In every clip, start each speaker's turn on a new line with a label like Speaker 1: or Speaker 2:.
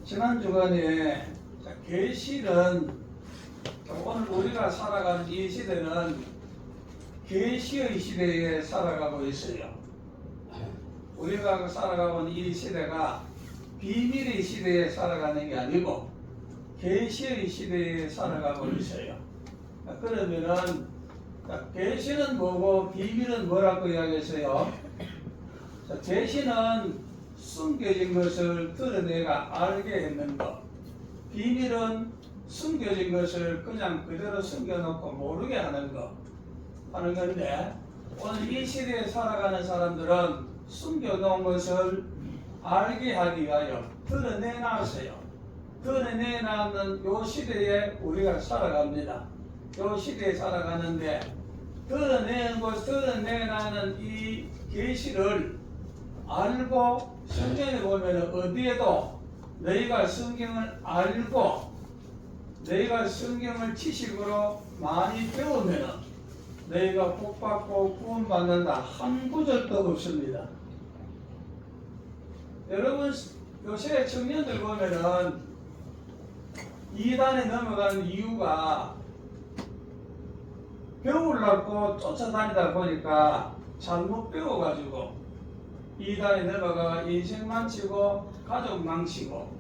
Speaker 1: 지난 주간에 계시는 오늘 우리가 살아가는 이 시대는 계시의 시대에 살아가고 있어요. 우리가 살아가고 있는 이 시대가 비밀의 시대에 살아가는 게 아니고 계시의 시대에 살아가고 있어요. 그러면은 계시는 뭐고 비밀은 뭐라고 이야기했어요? 계시는 숨겨진 것을 드러내가 알게 했는 것, 비밀은 숨겨진 것을 그냥 그대로 숨겨놓고 모르게 하는 것 하는 건데, 오늘 이 시대에 살아가는 사람들은 숨겨놓은 것을 알게 하기 위하여 드러내놨어요. 드러내놨는 요 시대에 우리가 살아갑니다. 요 시대에 살아가는데 드러내는 것, 드러내놨는 이 계시를 알고 성경에 보면 어디에도 너희가 성경을 알고 너희가 성경을 지식으로 많이 배우면 너희가 복받고 구원받는다 한 구절도 없습니다. 여러분 요새 청년들 보면은 이단에 넘어가는 이유가 배우려고 쫓아다니다 보니까 잘못 배워가지고 이단에 넘어가 인생 망치고 가족 망치고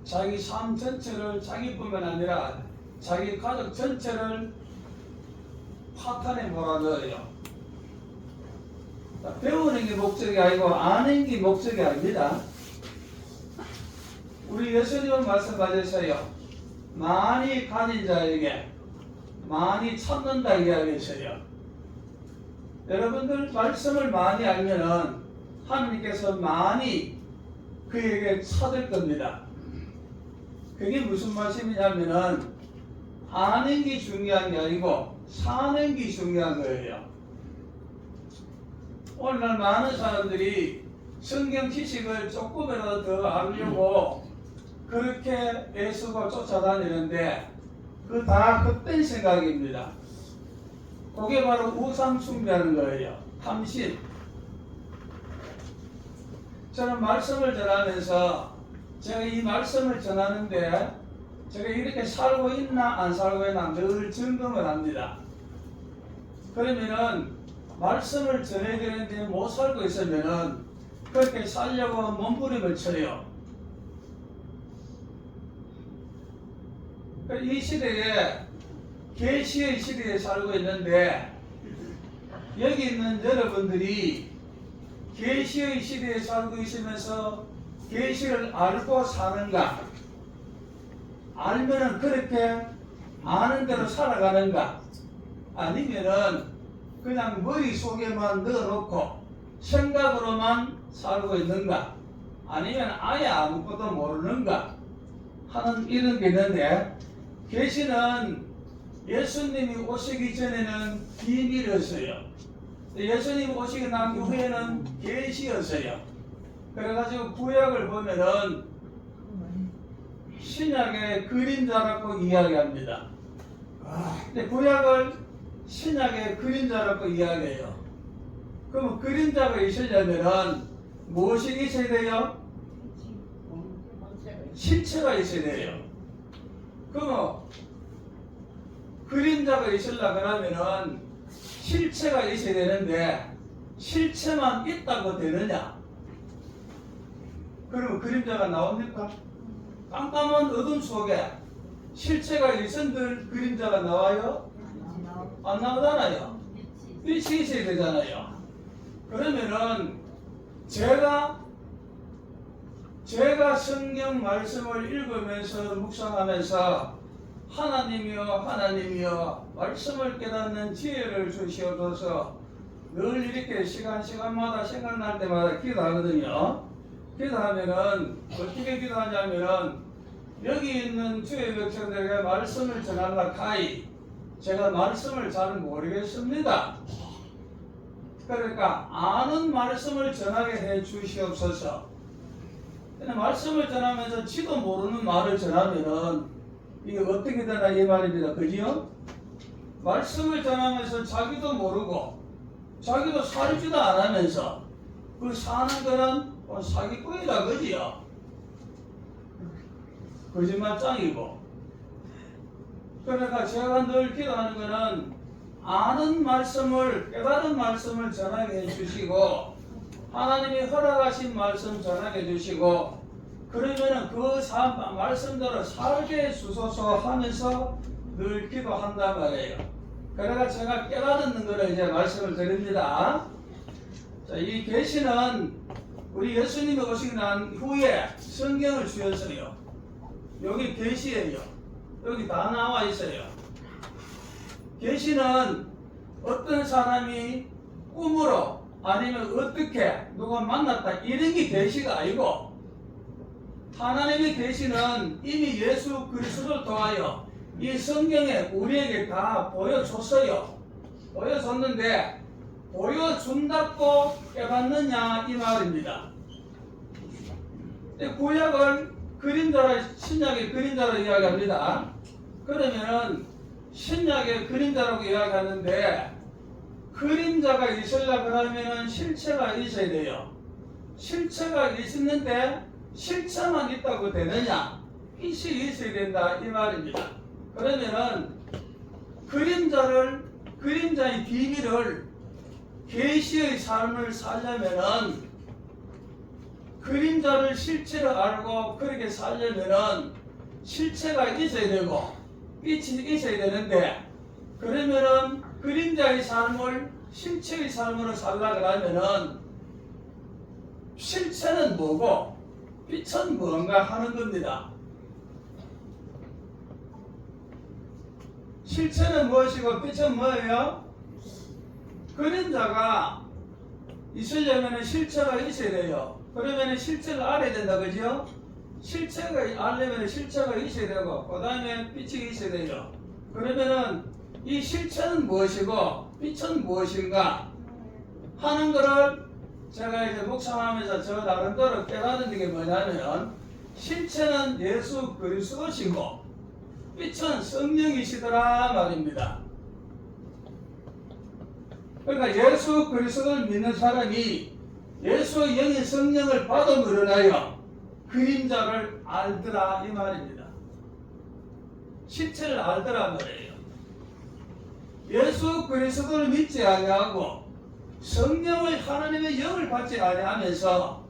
Speaker 1: 자기 삶 전체를 자기뿐만 아니라 자기 가족 전체를 파탄에 몰아넣어요. 배우는 게 목적이 아니고 아는 게 목적이 아닙니다. 우리 예수님은 말씀하셨어요. 많이 가진 자에게 많이 찾는다 이야기했어요. 여러분들 말씀을 많이 알면은 하나님께서 많이 그에게 찾을 겁니다. 그게 무슨 말씀이냐면은 아는 게 중요한 게 아니고 사는 게 중요한 거예요. 오늘날 많은 사람들이 성경 지식을 조금이라도 더 알려고 그렇게 애쓰고 쫓아다니는데 그 다 헛된 생각입니다. 그게 바로 우상 숭배하는 거예요. 탐심. 저는 말씀을 전하면서 제가 이 말씀을 전하는데 제가 이렇게 살고 있나 안 살고 있나 늘 점검을 합니다. 그러면은 말씀을 전해야 되는데 못 살고 있으면은 그렇게 살려고 몸부림을 쳐요. 이 시대에 계시의 시대에 살고 있는데 여기 있는 여러분들이 계시의 시대에 살고 있으면서 계시를 알고 사는가? 알면은 그렇게 아는 대로 살아가는가? 아니면은 그냥 머릿속에만 넣어놓고 생각으로만 살고 있는가? 아니면 아예 아무것도 모르는가? 하는 이런 게 있는데 계시는 예수님이 오시기 전에는 비밀이었어요. 예수님 오시고 난 후에는 계시였어요. 그래가지고 구약을 보면은 신약의 그림자라고 이야기합니다. 근데 구약을 신약의 그림자라고 이야기해요. 그럼 그림자가 있으려면은 무엇이 있어야 돼요? 실체가 있어야 돼요. 그럼 그림자가 있으려 그러면은 실체가 있어야 되는데 실체만 있다고 되느냐? 그러면 그림자가 나옵니까? 깜깜한 어둠 속에 실체가 있은들 그림자가 나와요? 안 나오잖아요. 빛이 있어야 되잖아요. 그러면은 제가 성경 말씀을 읽으면서 묵상하면서 하나님이여 말씀을 깨닫는 지혜를 주시옵소서. 늘 이렇게 시간마다 생각날 때마다 기도하거든요. 기도하면은 어떻게 기도하냐면은 여기 있는 주의 백성들에게 말씀을 전하려 하이 제가 말씀을 잘 모르겠습니다. 그러니까 아는 말씀을 전하게 해 주시옵소서. 근데 말씀을 전하면서 지도 모르는 말을 전하면은 이게 어떻게 되나 이 말입니다. 그지요? 말씀을 전하면서 자기도 모르고 자기도 살지도 않으면서 그 사는 거는 사기꾼이다. 그지요? 거짓말장이고. 그러니까 제가 늘 기도하는 것은 아는 말씀을, 깨달은 말씀을 전하게 해주시고 하나님이 허락하신 말씀 전하게 해주시고 그러면은 그 말씀대로 살게 해주소서 하면서 늘 기도한단 말이에요. 그래가 제가 깨달은 거를 이제 말씀을 드립니다. 자, 이 계시는 우리 예수님이 오시고 난 후에 성경을 주셨어요. 여기 계시예요. 여기 다 나와 있어요. 계시는 어떤 사람이 꿈으로 아니면 어떻게 누가 만났다 이런 게 계시가 아니고 하나님의 계시는 이미 예수 그리스도를 통하여 이 성경에 우리에게 다 보여줬어요. 보여줬는데 보여준다고 깨닫느냐 이 말입니다. 구약을 그림자로, 신약의 그림자로 이야기합니다. 그러면은 신약의 그림자라고 이야기하는데 그림자가 있으려고 하면은 실체가 있어야 돼요. 실체가 있었는데 실체만 있다고 되느냐? 빛이 있어야 된다 이 말입니다. 그러면은 그림자의 비밀을 계시의 삶을 살려면은 그림자를 실체로 알고 그렇게 살려면은 실체가 있어야 되고 빛이 있어야 되는데 그러면은 그림자의 삶을 실체의 삶으로 살려고 하면은 실체는 뭐고 빛은 뭔가 하는 겁니다. 실체는 무엇이고 빛은 뭐예요? 그림자가 있으려면 실체가 있어야 돼요. 그러면 실체를 알아야 된다, 그죠? 실체가 알려면 실체가 있어야 되고, 그 다음에 빛이 있어야 돼요. 그러면은 이 실체는 무엇이고, 빛은 무엇인가 하는 거를 제가 이제 묵상하면서 저 나름대로 깨닫는 게 뭐냐면, 실체는 예수 그리스도시고, 빛은 성령이시더라 말입니다. 그러니까 예수 그리스도를 믿는 사람이 예수의 영의 성령을 받음으로 인하여 그림자를 알더라 이 말입니다. 실체를 알더라 말이에요. 예수 그리스도를 믿지 아니하고 성령의 하나님의 영을 받지 아니하면서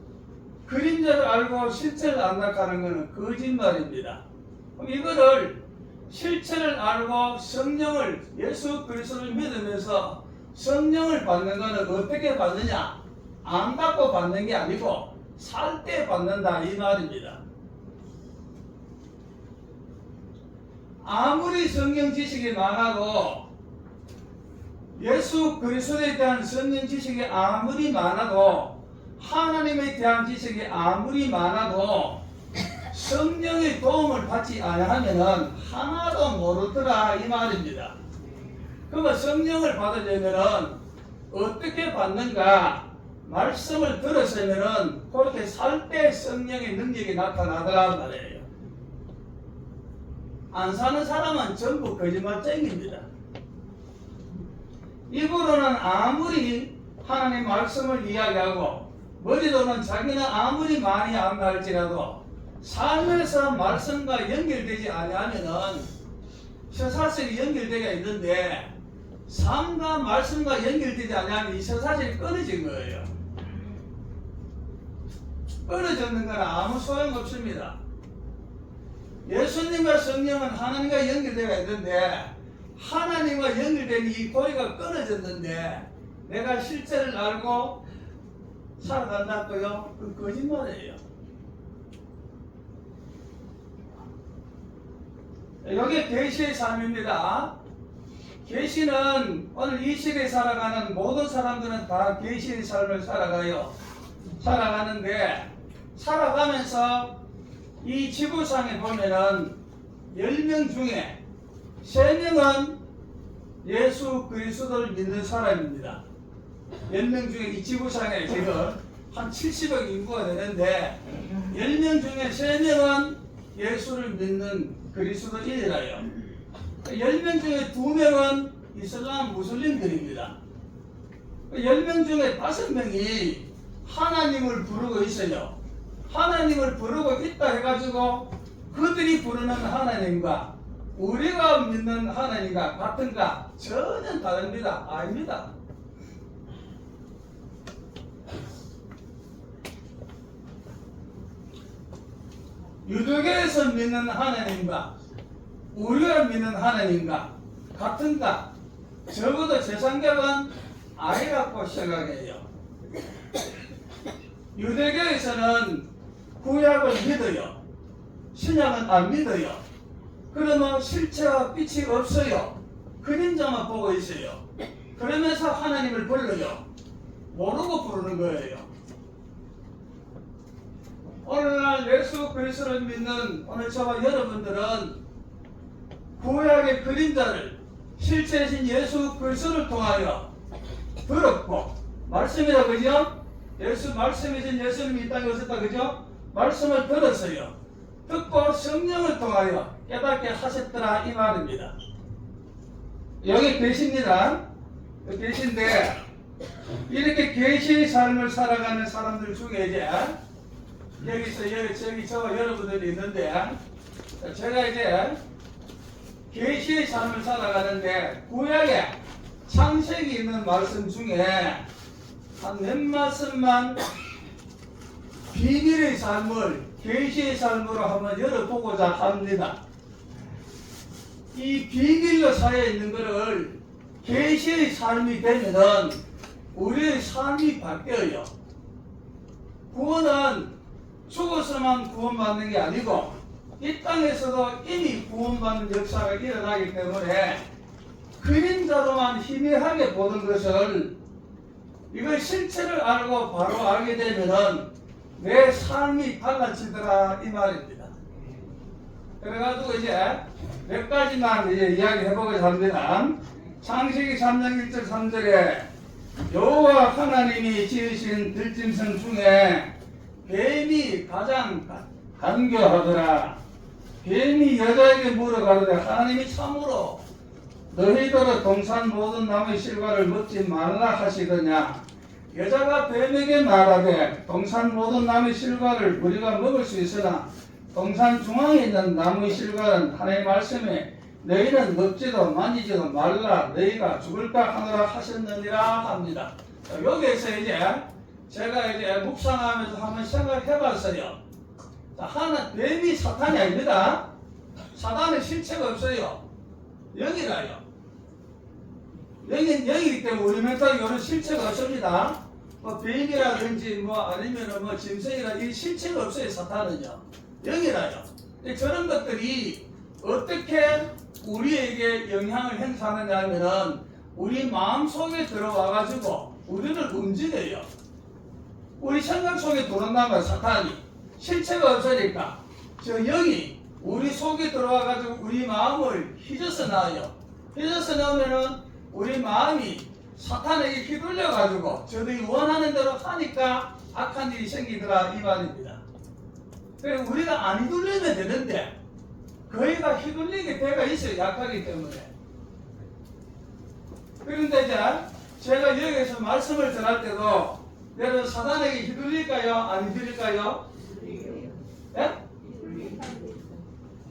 Speaker 1: 그림자를 알고 실체를 안다는 것은 거짓말입니다. 그럼 이거를 실체를 알고 성령을 예수 그리스도를 믿으면서 성령을 받는 것은 어떻게 받느냐? 안 받고 받는 게 아니고 살 때 받는다 이 말입니다. 아무리 성경 지식이 많아도 예수 그리스도에 대한 성경 지식이 아무리 많아도 하나님에 대한 지식이 아무리 많아도 성령의 도움을 받지 않으면은 하나도 모르더라 이 말입니다. 그러면 성령을 받으려면은 어떻게 받는가? 말씀을 들었으면은 그렇게 살 때 성령의 능력이 나타나더란 말이에요. 안 사는 사람은 전부 거짓말쟁이입니다. 입으로는 아무리 하나님 말씀을 이야기하고 머리로는 자기는 아무리 많이 안다 할지라도 삶에서 말씀과 연결되지 아니하면은 셔사실이 연결되어 있는데 삶과 말씀과 연결되지 아니하면 이 셔사실이 끊어진 거예요. 끊어졌는 건 아무 소용없습니다. 예수님과 성령은 하나님과 연결되어 있는데 하나님과 연결된 이 고리가 끊어졌는데 내가 실체를 알고 살아간다고요? 그건 거짓말이에요. 여기 계시의 삶입니다. 계시는 오늘 이 시대에 살아가는 모든 사람들은 다 계시의 삶을 살아가는데 살아가면서 이 지구상에 보면은 10명 중에 3명은 예수 그리스도를 믿는 사람입니다. 10명 중에 이 지구상에 지금 한 70억 인구가 되는데 10명 중에 3명은 예수를 믿는 그리스도인이라요. 10명 중에 2명은 이슬람 무슬림들입니다. 10명 중에 5명이 하나님을 부르고 있어요. 하나님을 부르고 있다 해가지고 그 그들이 부르는 하나님과 우리가 믿는 하나님과 같은가? 전혀 다릅니다. 아닙니다. 유대교에서 믿는 하나님과 우리가 믿는 하나님과 같은가? 적어도 제 생각은 아니라고 생각해요. 유대교에서는 구약을 믿어요. 신약은 안 믿어요. 그러면 실체와 빛이 없어요. 그림자만 보고 있어요. 그러면서 하나님을 불러요. 모르고 부르는 거예요. 오늘날 예수 그리스도를 믿는 오늘 저와 여러분들은 구약의 그림자를 실체이신 예수 그리스도를 통하여 들었고, 말씀이라 그죠? 예수 말씀이신 예수님이 이 땅에 오셨다 그죠? 말씀을 들었어요. 듣고 성령을 통하여 깨닫게 하셨더라 이 말입니다. 여기 계십니다. 여기 계신데 이렇게 계시의 삶을 살아가는 사람들 중에 이제 여기서 여기 저와 여러분들이 있는데, 제가 이제 계시의 삶을 살아가는데 구약에 창세기 있는 말씀 중에 한 몇 말씀만 비밀의 삶을 계시의 삶으로 한번 열어보고자 합니다. 이 비밀로 쌓여 있는 것을 계시의 삶이 되면은 우리의 삶이 바뀌어요. 구원은 죽어서만 구원받는 게 아니고 이 땅에서도 이미 구원받는 역사가 일어나기 때문에 그림자로만 희미하게 보던 것을 이걸 실체를 알고 바로 알게 되면은 내 삶이 달라지더라 이 말입니다. 그래가지고 이제 몇 가지만 이제 이야기해보고자 합니다. 창세기 3장 1절 3절에 여호와 하나님이 지으신 들짐승 중에 뱀이 가장 간교하더라. 뱀이 여자에게 물어가로되 하나님이 참으로 너희들의 동산 모든 나무의 실과를 먹지 말라 하시더냐. 여자가 뱀에게 말하되 동산 모든 나무의 실과를 우리가 먹을 수 있으나 동산 중앙에 있는 나무의 실과는 하나님의 말씀에 너희는 먹지도 만지지도 말라 너희가 죽을까 하노라 하셨느니라 합니다. 여기에서 이제 제가 이제 묵상하면서 한번 생각해봤어요. 하나 뱀이 사탄이 아닙니다. 사탄은 실체가 없어요. 영이라요. 영이기 때문에 우리 멘탈에 이런 실체가 없습니다. 뭐 뱀이라든지 뭐 아니면은 뭐 짐승이라 이 실체가 없어요. 사탄은요. 영이라요. 저런 것들이 어떻게 우리에게 영향을 행사하느냐 하면은 우리 마음 속에 들어와 가지고 우리를 움직여요. 우리 생각 속에 들어온다면 사탄이 실체가 없으니까 저 영이 우리 속에 들어와 가지고 우리 마음을 휘저어 놔요. 휘저어 놓으면은 우리 마음이 사탄에게 휘둘려 가지고 저들이 원하는 대로 하니까 악한 일이 생기더라 이 말입니다. 그래서 우리가 안 휘둘리면 되는데 거의가 휘둘리게 돼가 있어요. 약하기 때문에. 그런데 이제 제가 여기에서 말씀을 전할 때도 여러분 사탄에게 휘둘릴까요? 안 휘둘릴까요? 예?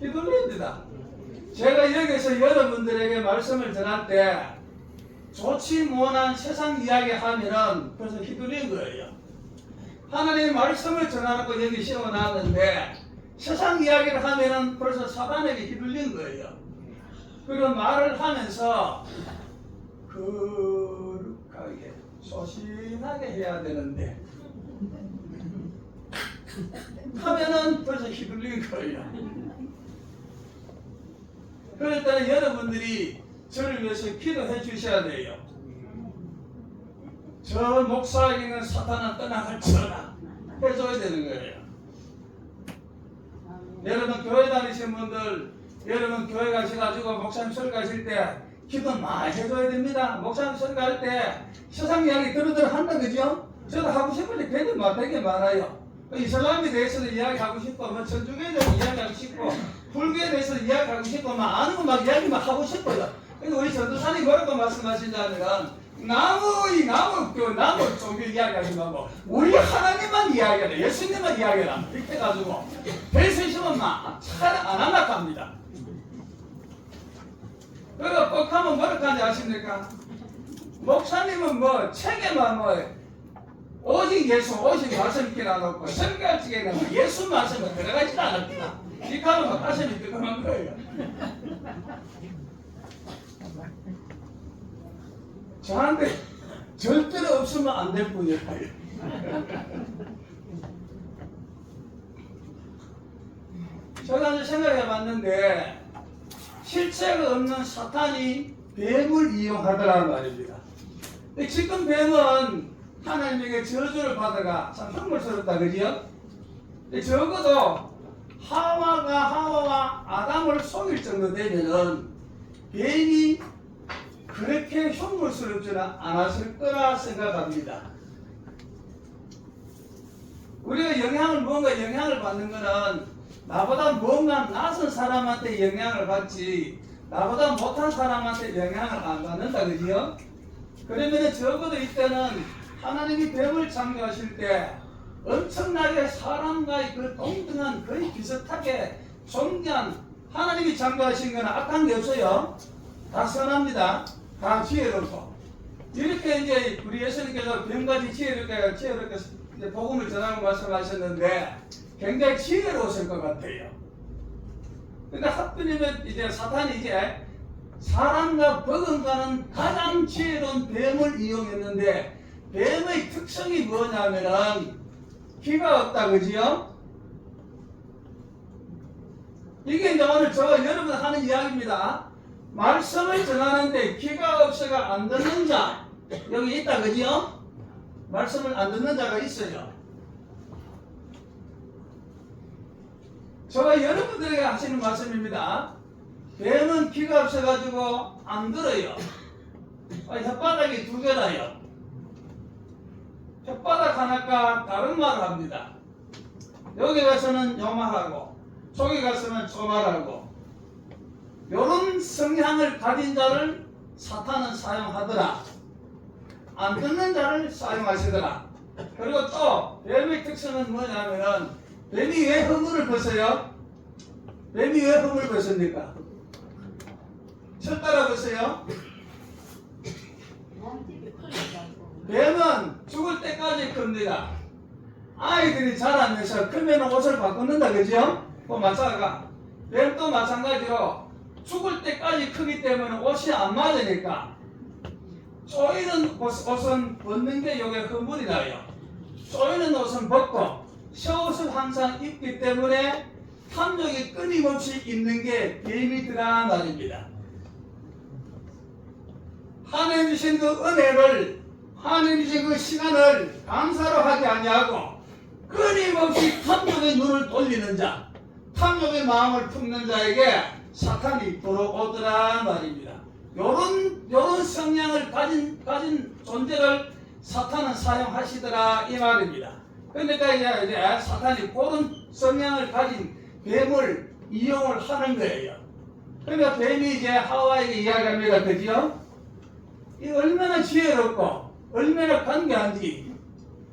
Speaker 1: 휘둘립니다. 제가 여기서 여러분들에게 말씀을 전할 때 좋지 못한 세상 이야기 하면은 벌써 휘둘린 거예요. 하나님의 말씀을 전하고 여기 세워놨는데 세상 이야기를 하면은 벌써 사단에게 휘둘린 거예요. 그런 말을 하면서 거룩하게 소신하게 해야 되는데 하면은 벌써 휘둘린 거예요. 그럴 때는 여러분들이 저를 위해서 기도해 주셔야 돼요. 저 목사에게는 사탄은 떠나갈지어다 해줘야 되는 거예요. 여러분 교회 다니신 분들, 여러분 교회 가셔가지고 목사님 설교하실 때 기도 많이 해줘야 됩니다. 목사님 설교할 때 세상 이야기 들으들 한다 그죠? 저도 하고 싶은데 되게 많아요. 이슬람에 대해서도 이야기하고 싶고, 뭐 천주교에 대해서 이야기하고 싶고, 불교에 대해서 이야기하고 싶고, 막 아는 거 막 이야기만 하고 싶어요. 근데 우리 전도사님 뭐라고 말씀하신다면 나무 종교 이야기하지 말고 우리 하나님만 이야기하라, 예수님만 이야기하라 이렇게 해가지고 벨수심은 안 한다고 합니다. 그리고 뻑하면 뭐라고 하는지 아십니까? 목사님은 뭐 책에만 오직 예수, 오직 말씀 이렇게 나놓고 성경책에는 예수 말씀은 들어가지도 않았구나. 이 가면 가슴이 뜨거운 거예요. 저한테 절대로 없으면 안 될 뿐이에요. 제가 생각해 봤는데 실체가 없는 사탄이 뱀을 이용하더라는 말입니다. 지금 뱀은 하나님에게 저주를 받아가 참 흉물스럽다, 그지요? 적어도 하와와 아담을 속일 정도 되면은 뱀이 그렇게 흉물스럽지는 않았을 거라 생각합니다. 우리가 뭔가 영향을 받는 거는 나보다 뭔가 낯선 사람한테 영향을 받지 나보다 못한 사람한테 영향을 안 받는다, 그지요? 그러면 적어도 이때는 하나님이 뱀을 창조하실 때 엄청나게 사람과의 그 동등한 거의 비슷하게 존귀한 하나님이 창조하신 거는 악한 게 없어요. 다 선합니다. 다 지혜롭고. 이렇게 이제 우리 예수님께서 뱀같이 지혜롭게 이제 복음을 전하고 말씀하셨는데 굉장히 지혜로우실 것 같아요. 근데 하필이면 이제 사탄이 이제 사람과 버금가는 가장 지혜로운 뱀을 이용했는데 뱀의 특성이 뭐냐면은 귀가 없다, 그지요? 이게 이제 오늘 저와 여러분 하는 이야기입니다. 말씀을 전하는데 귀가 없어가 안 듣는 자 여기 있다, 그지요? 말씀을 안 듣는 자가 있어요. 저와 여러분들에게 하시는 말씀입니다. 뱀은 귀가 없어가지고 안 들어요. 혓바닥이 두 개라요. 혓바닥 하나가 다른 말을 합니다. 여기 가서는 요 말하고 저기 가서는 저 말하고 요런 성향을 가진 자를 사탄은 사용하더라. 안 듣는 자를 사용하시더라. 그리고 또 뱀의 특성은 뭐냐면은 뱀이 왜 허물을 벗어요? 뱀이 왜 허물을 벗습니까? 첫 따라 벗어요? 뱀은 죽을 때까지 큽니다. 아이들이 자라면서 크면 옷을 바꾸는다, 그죠? 뱀도 마찬가지로 죽을 때까지 크기 때문에 옷이 안 맞으니까 쪼이는 옷은 벗는 게 요게 허물이 나요. 쪼이는 옷은 벗고 셔옷을 항상 입기 때문에 탐욕이 끊임없이 입는 게 뱀이더라 말입니다. 하나님 주신 그 은혜를 하나님 주신 그 시간을 감사로 하지 아니하고 끊임없이 탐욕의 눈을 돌리는 자, 탐욕의 마음을 품는 자에게 사탄이 들어오더라 말입니다. 요런 성향을 가진 존재를 사탄은 사용하시더라 이 말입니다. 그러니까 이제 사탄이 그런 성향을 가진 뱀을 이용을 하는 거예요. 그러니까 뱀이 이제 하와에게 이야기합니다, 그지요? 이 얼마나 지혜롭고 얼마나 간교한지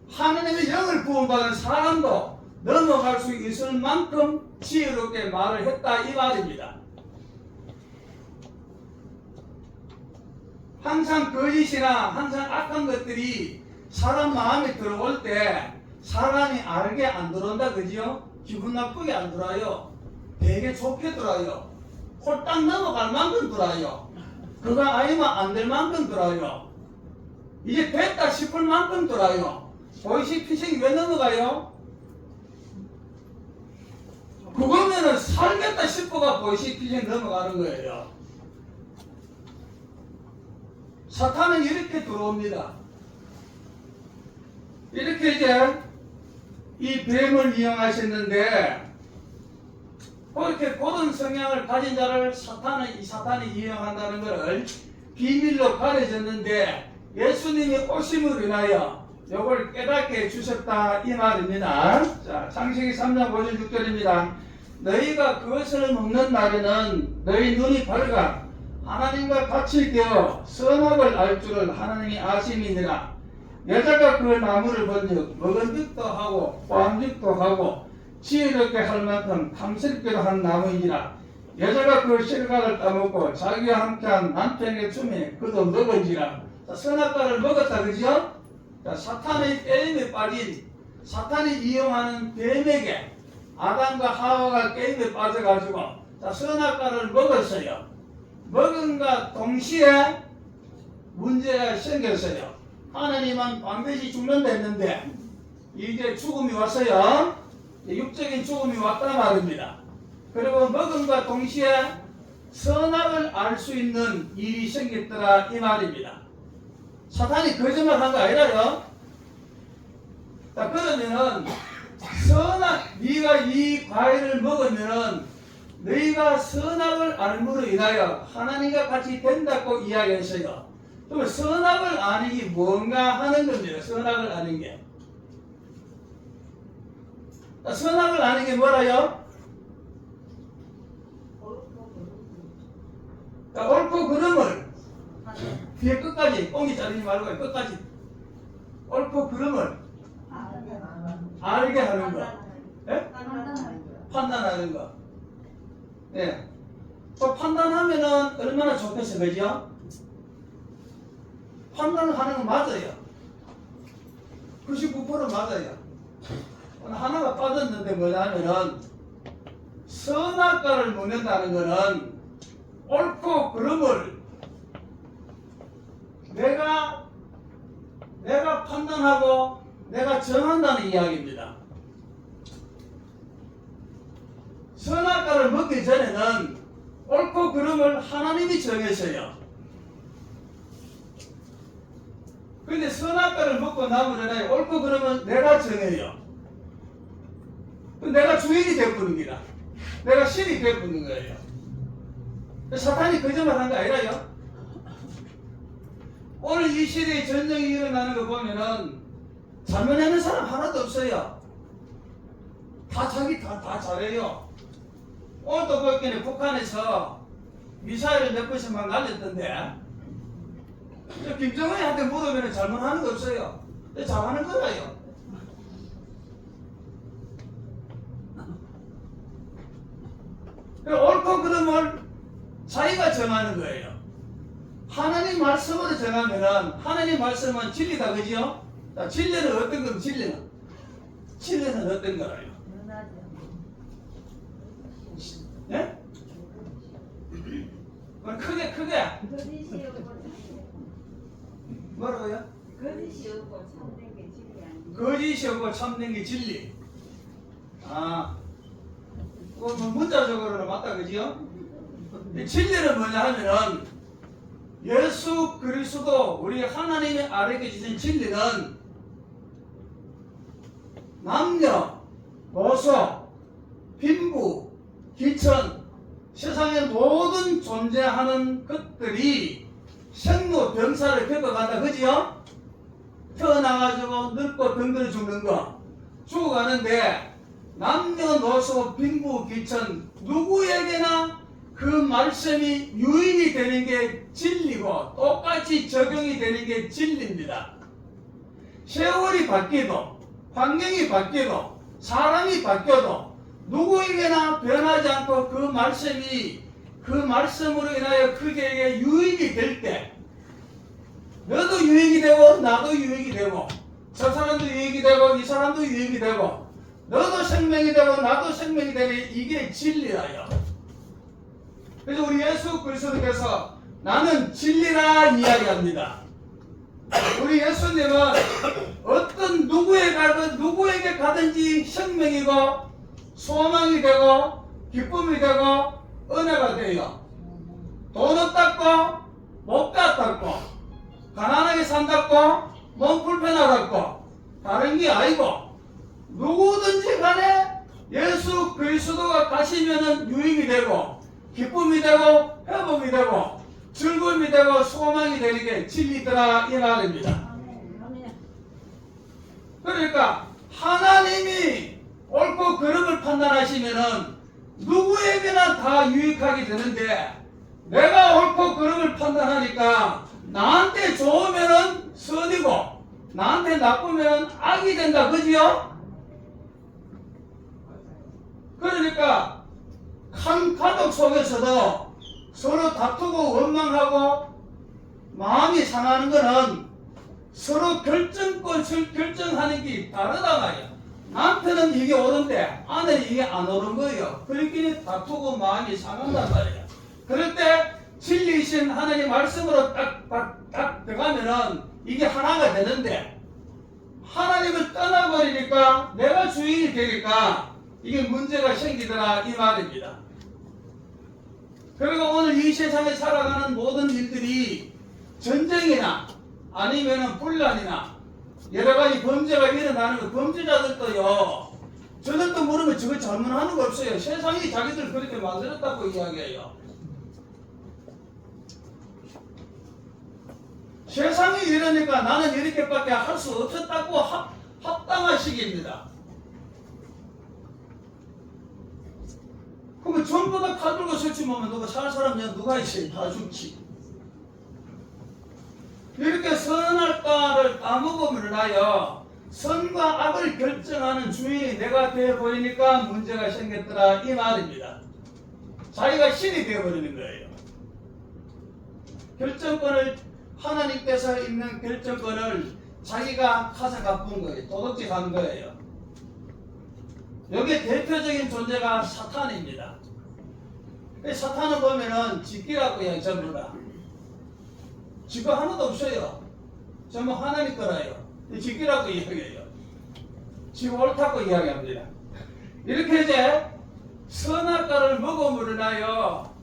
Speaker 1: 하나님의 영을 부음받은 사람도 넘어갈 수 있을 만큼 지혜롭게 말을 했다 이 말입니다. 항상 거짓이나 항상 악한 것들이 사람 마음에 들어올 때 사람이 알게 안 들어온다, 그지요? 기분 나쁘게 안 들어요. 되게 좋게 들어요. 홀딱 넘어갈 만큼 들어요. 그거 아니면 안 될 만큼 들어요. 이제 됐다 싶을 만큼 들어요. 보이시피싱이 왜 넘어가요? 그거면은 살겠다 싶어가 보이시피싱 넘어가는 거예요. 사탄은 이렇게 들어옵니다. 이렇게 이제 이 뱀을 이용하셨는데 그렇게 그런 성향을 가진 자를 사탄이 이용한다는 것을 비밀로 가려졌는데 예수님이 오심으로 인하여 이걸 깨닫게 해주셨다 이 말입니다. 자, 창세기 3장 5절 6절입니다. 너희가 그것을 먹는 날에는 너희 눈이 밝아 하나님과 같이 되어 선악을 알 줄을 하나님이 아심이니라. 여자가 그 나무를 본즉 먹은죽도 하고 보암죽도 하고 지혜롭게 할 만큼 탐스럽게도 한 나무이니라. 여자가 그 실과를 따먹고 자기와 함께한 남편에게 주매 그도 먹은지라. 자, 선악과를 먹었다 그죠? 자, 사탄의 게임에 빠진 사탄이 이용하는 뱀에게 아담과 하와가 게임에 빠져가지고 자, 선악과를 먹었어요. 먹은과 동시에 문제가 생겼어요. 하나님은 반드시 죽는다 했는데 이제 죽음이 왔어요. 육적인 죽음이 왔단 말입니다. 그리고 먹음과 동시에 선악을 알 수 있는 일이 생겼더라 이 말입니다. 사탄이 거짓말한 거 아니라요. 자, 그러면은 선악, 네가 이 과일을 먹으면은 너희가 선악을 알므로 인하여 하나님과 같이 된다고 이야기했어요. 그러면 선악을 아는 게 뭔가 하는 겁니다. 선악을 아는 게. 자, 선악을 아는 게 뭐라요? 자, 옳고 그름을 뒤에 끝까지 꽁이 자르지 말고 끝까지 옳고 그름을 알게 하는 거. 예? 판단하는 거. 예. 또 판단하면은 얼마나 좋겠어, 그죠? 판단을 하는 건 맞아요. 99% 맞아요. 하나가 빠졌는데 뭐냐면은 선악과를 먹는다는 거는 옳고 그름을 내가 판단하고 내가 정한다는 이야기입니다. 선악과를 먹기 전에는 옳고 그름을 하나님이 정했어요. 근데 선악과를 먹고 나면 옳고 그름은 내가 정해요. 내가 주인이 되어버린 기라. 내가 신이 되어버린 거예요. 사탄이 거짓말한 거 아니라요. 오늘 이 시대에 전쟁이 일어나는 거 보면은 잘못하는 사람 하나도 없어요. 다 자기 다 잘해요. 오늘도 보니까 북한에서 미사일을 몇 번씩만 날렸던데 김정은한테 물으면 잘못하는 거 없어요. 잘하는 거라요. 옳고 그름을 자기가 정하는 거예요. 하나님 말씀으로 정하면은 하나님 말씀은 진리다, 그죠? 자, 진리는 어떤 건 진리는? 진리는 어떤 거라요? 예? 크게 뭐라고요?
Speaker 2: 거짓이 없고 참된 게 진리 아니에요.
Speaker 1: 거짓이 없고 참된 게 진리. 아, 뭐 문자적으로는 맞다, 그죠? 진리는 뭐냐 하면은 예수 그리스도 우리 하나님이 알게 주신 진리는 남녀, 노소, 빈부, 기천, 세상의 모든 존재하는 것들이 생로 병사를 겪어간다, 그지요? 태어나가지고 늙고 병들어 죽는 거, 죽어가는데 남녀노소 빈부 기천 누구에게나 그 말씀이 유익이 되는 게 진리고 똑같이 적용이 되는 게 진리입니다. 세월이 바뀌어도 환경이 바뀌어도 사람이 바뀌어도 누구에게나 변하지 않고 그 말씀이 그 말씀으로 인하여 그에게 유익이 될 때 너도 유익이 되고 나도 유익이 되고 저 사람도 유익이 되고 이 사람도 유익이 되고 너도 생명이 되고 나도 생명이 되는 이게 진리라요. 그래서 우리 예수 그리스도께서 나는 진리라 이야기합니다. 우리 예수님은 어떤 누구에게 가든지 생명이고 소망이 되고 기쁨이 되고 은혜가 돼요. 돈 없다고 못 갔다고 가난하게 산다고 몸 불편하다고 다른 게 아니고 누구든지 간에 예수 그리스도가 가시면은 유익이 되고 기쁨이 되고 회복이 되고 즐거움이 되고 소망이 되는 게 진리더라 이 말입니다. 그러니까 하나님이 옳고 그름을 판단하시면은 누구에게나 다 유익하게 되는데 내가 옳고 그름을 판단하니까 나한테 좋으면은 선이고 나한테 나쁘면 악이 된다. 그지요? 그러니까 한 가족 속에서도 서로 다투고 원망하고 마음이 상하는 거는 서로 결정권을 결정하는 게 다르다 말이야. 남편은 이게 옳은데 아내는 이게 안 옳은 거예요. 그렇게 다투고 마음이 상한단 말이야. 그럴 때 진리이신 하나님 말씀으로 딱 들어가면은 이게 하나가 되는데 하나님을 떠나버리니까 내가 주인이 되니까 이게 문제가 생기더라 이 말입니다. 그리고 오늘 이 세상에 살아가는 모든 일들이 전쟁이나 아니면은 분란이나 여러 가지 범죄가 일어나는 거 범죄자들도요. 저들도 모르면 저거 잘못하는 거 없어요. 세상이 자기들 그렇게 만들었다고 이야기해요. 세상이 이러니까 나는 이렇게밖에 할 수 없었다고 합당한 시기입니다. 그러면 전부 다 칼들고 설치면 누가 살 사람 누가 있어요? 다 죽지. 이렇게 선할까를 까먹음을 하여 선과 악을 결정하는 주인이 내가 되어버리니까 문제가 생겼더라 이 말입니다. 자기가 신이 되어버리는 거예요. 결정권을 하나님께서 있는 결정권을 자기가 가져가본 거예요. 도둑질 한 거예요. 여기에 대표적인 존재가 사탄입니다. 사탄을 보면은 지끼라고 해요. 전부 다. 지가 하나도 없어요. 전부 하나님 거라요. 지끼라고 이야기해요. 지가 옳다고 이야기합니다. 이렇게 이제 선악과를 먹음으로 인하여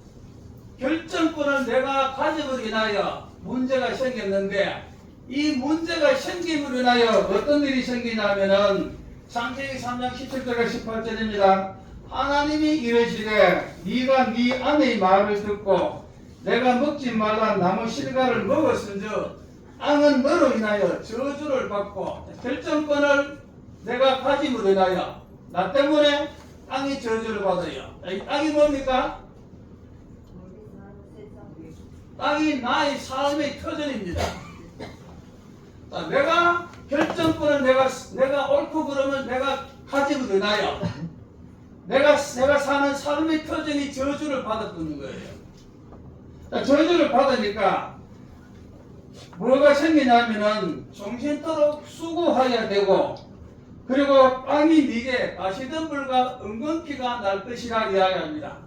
Speaker 1: 결정권을 내가 가짐으로 인하여 문제가 생겼는데 이 문제가 생김으로 인하여 어떤 일이 생기냐면은 창세기 3장 17절과 18절입니다. 하나님이 이르시되 네가 네 아내의 말을 듣고 내가 먹지 말란 나무 실과를 먹었은즉 악은 너로 인하여 저주를 받고 결정권을 내가 가짐으로 인하여 나 때문에 땅이 저주를 받아요. 이 땅이 뭡니까? 땅이 나의 삶의 터전입니다. 자, 내가 결정권을 내가 옳고 그러면 내가 가짐으로 인하여 내가 사는 삶의 터전이 저주를 받았던 거예요. 자, 저주를 받으니까 뭐가 생기냐면은 정신토록 수고해야 되고 그리고 빵이 네게 마시던 물과 은근피가 날 것이라 이야기합니다.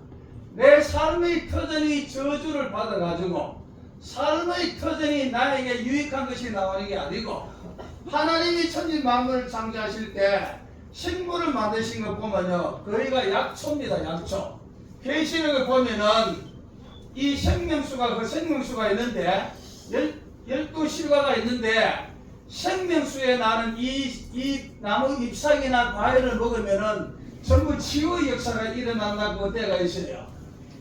Speaker 1: 내 삶의 터전이 저주를 받아가지고 삶의 터전이 나에게 유익한 것이 나오는 게 아니고 하나님이 천지 만물을 창조하실 때 식물을 만드신 거 보면요 거의가 약초입니다. 약초. 계시록을 보면은 이 생명수가 그 생명수가 있는데 12실과가 있는데 생명수에 나는 이 나무 잎사귀나 과일을 먹으면은 전부 치유의 역사가 일어난다고 때가 있어요.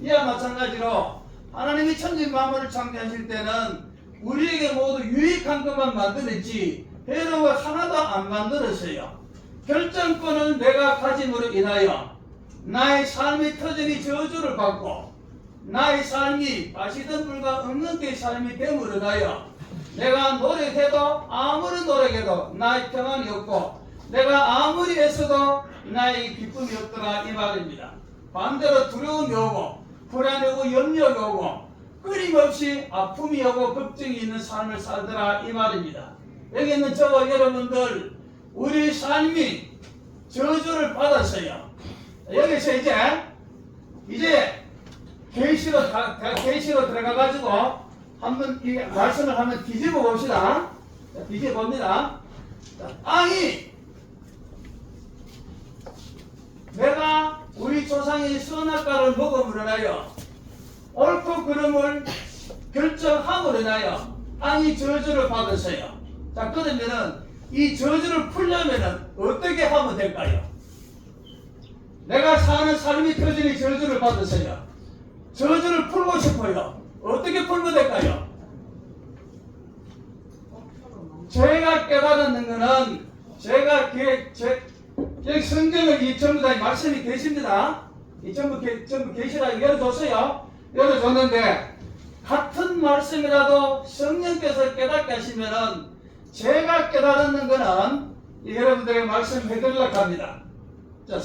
Speaker 1: 이와 마찬가지로 하나님이 천지 만물을 창조하실 때는 우리에게 모두 유익한 것만 만들었지 해로운 것 하나도 안 만들었어요. 결정권을 내가 가짐으로 인하여 나의 삶의 터전이 저주를 받고 나의 삶이 마시던 물과 없는 게 삶이 됨으로 인하여 내가 노력해도 아무리 노력해도 나의 평안이 없고 내가 아무리 애써도 나의 기쁨이 없더라 이 말입니다. 반대로 두려움이 오고 불안이 오고 염려가 오고 끊임없이 아픔이 오고 걱정이 있는 삶을 살더라 이 말입니다. 여기 있는 저와 여러분들 우리 삶이 저주를 받았어요. 여기서 이제 계시로 들어가가지고 한번 이 말씀을 한번 뒤집어 봅시다. 뒤집어 봅니다. 땅이 내가 우리 조상의 선악과를 먹음으로 인하여 옳고 그름을 결정함으로 인하여 땅이 저주를 받았어요. 자, 그러면은 이 저주를 풀려면은 어떻게 하면 될까요? 내가 사는 삶이 터전이 저주를 받았어요. 저주를 풀고 싶어요. 어떻게 풀면 될까요? 제가 깨달았는 거는 여기 성경을 이 전부 다 말씀이 계십니다. 이 전부 계시라 열어줬어요. 열어줬는데 같은 말씀이라도 성령께서 깨닫게 하시면은 제가 깨달는 거는 여러분들에게 말씀해 드리려고 합니다. 자,